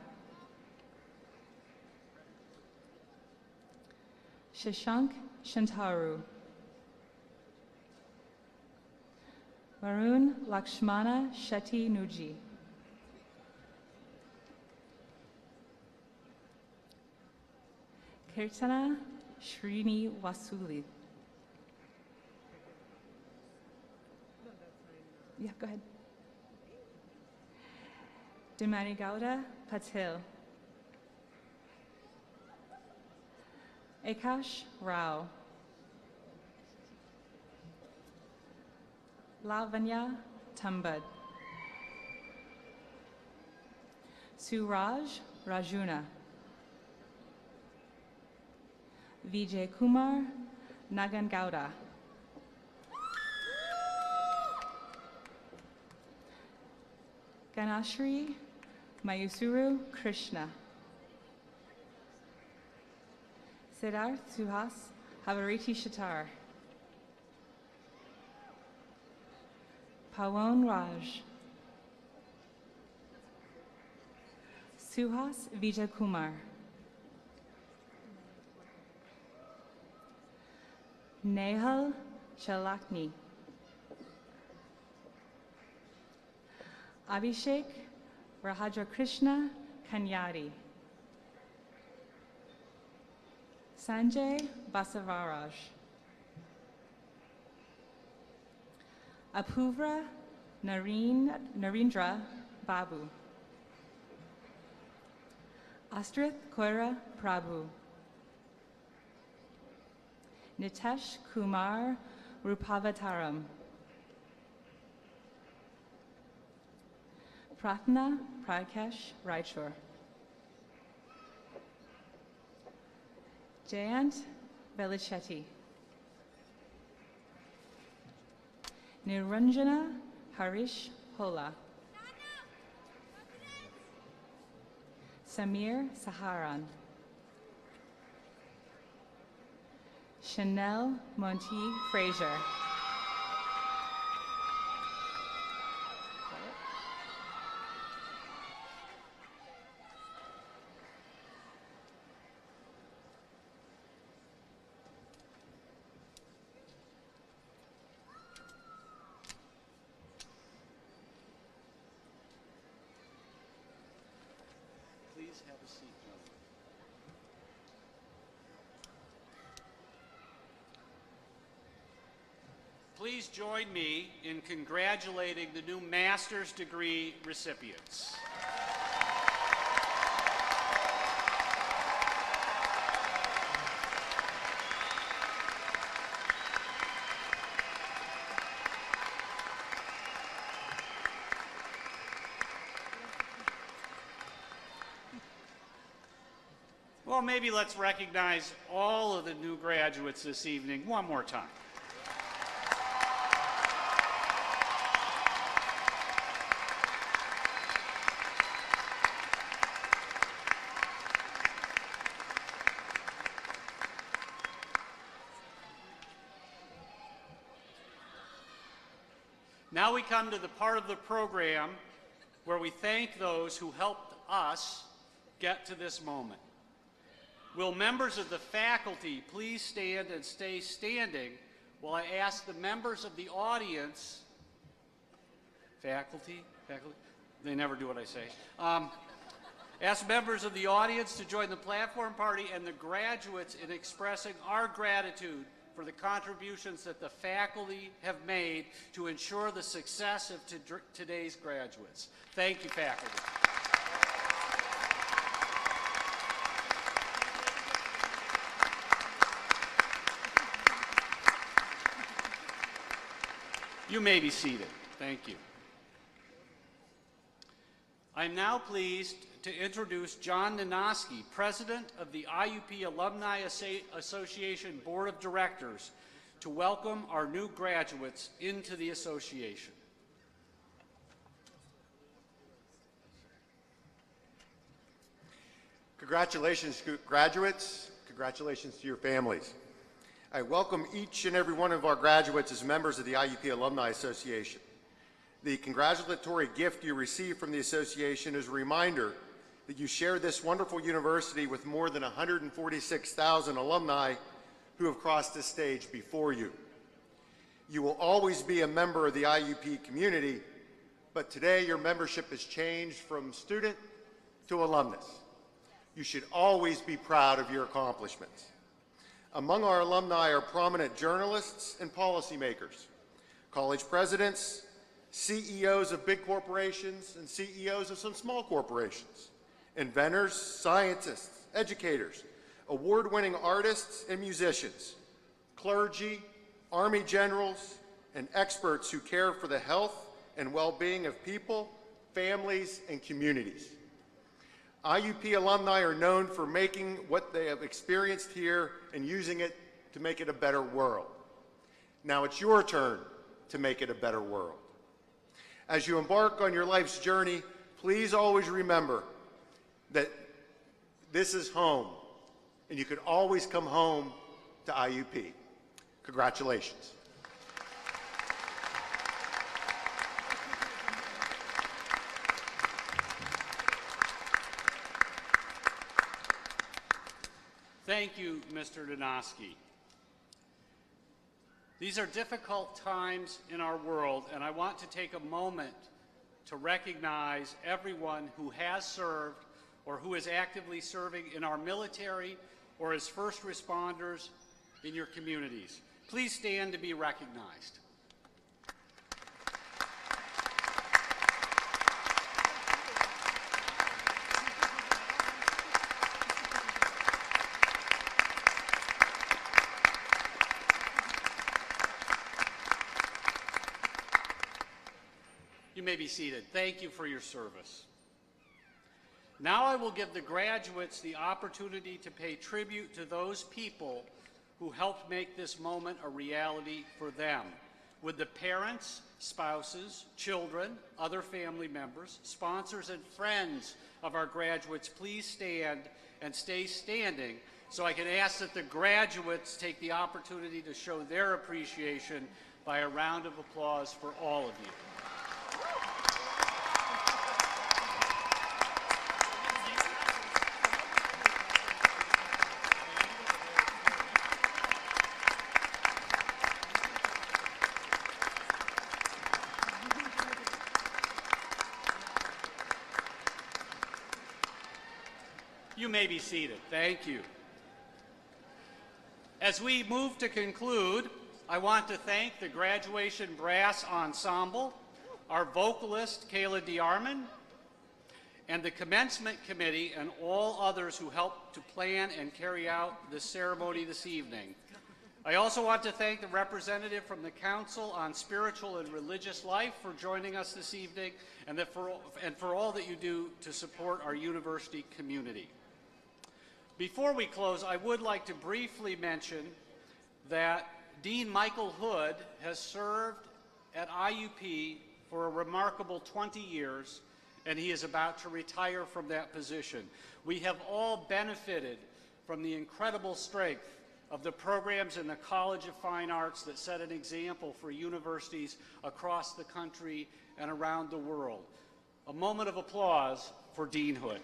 Shashank Shantaru. Varun Lakshmana Shetty Nuji. Kirtana Srini Wasuli. Yeah, go ahead. Dimani Gowda Patil. Akash Rao. Lavanya Tambad. Suraj Rajuna. Vijay Kumar Nagan Gowda. Ganashri Mayusuru Krishna. Siddharth Suhas Havariti Shatar. Pawan Raj. Suhas Vijay Kumar. Nehal Chalakni. Abhishek Rahadra Krishna Kanyari. Sanjay Basavaraj. Apuvra Narendra Babu. Astrith Koira Prabhu. Nitesh Kumar Rupavataram. Pratna Prakash Raichur. Jayant Velichetti. Niranjana Harish Hola. Samir Saharan. Chanel Monti Fraser. Please have a seat, gentlemen. Please join me in congratulating the new master's degree recipients. Well, maybe let's recognize all of the new graduates this evening one more time. Now we come to the part of the program where we thank those who helped us get to this moment. Will members of the faculty please stand and stay standing while I ask the members of the audience, faculty, they never do what I say, ask members of the audience to join the platform party and the graduates in expressing our gratitude for the contributions that the faculty have made to ensure the success of today's graduates. Thank you, faculty. You may be seated. Thank you. I am now pleased to introduce John Nanoski, President of the IUP Alumni Association Board of Directors, to welcome our new graduates into the association. Congratulations, graduates. Congratulations to your families. I welcome each and every one of our graduates as members of the IUP Alumni Association. The congratulatory gift you receive from the association is a reminder that you share this wonderful university with more than 146,000 alumni who have crossed this stage before you. You will always be a member of the IUP community, but today your membership has changed from student to alumnus. You should always be proud of your accomplishments. Among our alumni are prominent journalists and policymakers, college presidents, CEOs of big corporations and CEOs of some small corporations, inventors, scientists, educators, award-winning artists and musicians, clergy, Army generals, and experts who care for the health and well-being of people, families, and communities. IUP alumni are known for making what they have experienced here and using it to make it a better world. Now it's your turn to make it a better world. As you embark on your life's journey, please always remember that this is home, and you can always come home to IUP. Congratulations. Thank you, Mr. Donosky. These are difficult times in our world, and I want to take a moment to recognize everyone who has served or who is actively serving in our military or as first responders in your communities. Please stand to be recognized. You may be seated. Thank you for your service. Now I will give the graduates the opportunity to pay tribute to those people who helped make this moment a reality for them. Would the parents, spouses, children, other family members, sponsors, and friends of our graduates please stand and stay standing so I can ask that the graduates take the opportunity to show their appreciation by a round of applause for all of you. You may be seated. Thank you. As we move to conclude, I want to thank the Graduation Brass Ensemble, our vocalist, Kayla DeArmond, and the Commencement Committee and all others who helped to plan and carry out this ceremony this evening. I also want to thank the representative from the Council on Spiritual and Religious Life for joining us this evening and for all that you do to support our university community. Before we close, I would like to briefly mention that Dean Michael Hood has served at IUP for a remarkable 20 years, and he is about to retire from that position. We have all benefited from the incredible strength of the programs in the College of Fine Arts that set an example for universities across the country and around the world. A moment of applause for Dean Hood.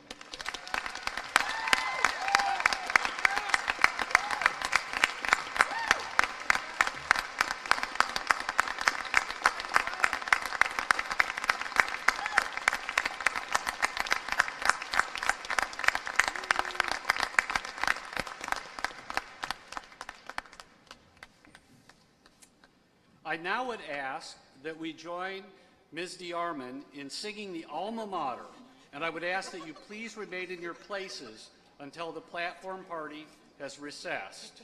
I now would ask that we join Ms. DeArmond in singing the alma mater, and I would ask that you please remain in your places until the platform party has recessed.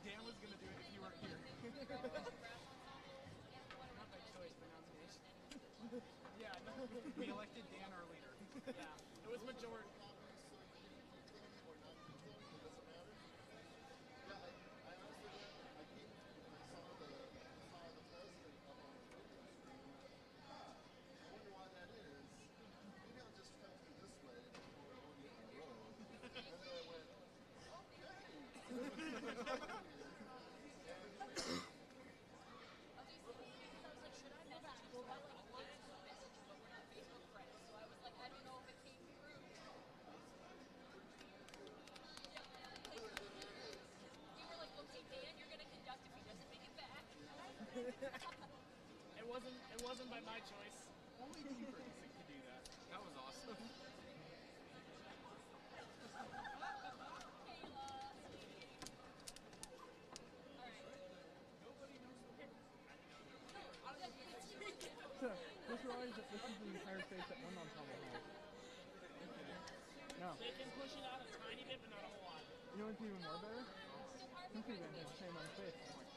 Dan was going to do it if you weren't here. Not by choice pronunciation. Yeah, no, we elected Dan our leader. Yeah, it was majority. by my choice. Only team purchasing could do that. That was awesome. This is the entire space that one ensemble has. No. They can push it out a tiny bit, but not a whole lot. You know what's even more better? This event has the same amount of space.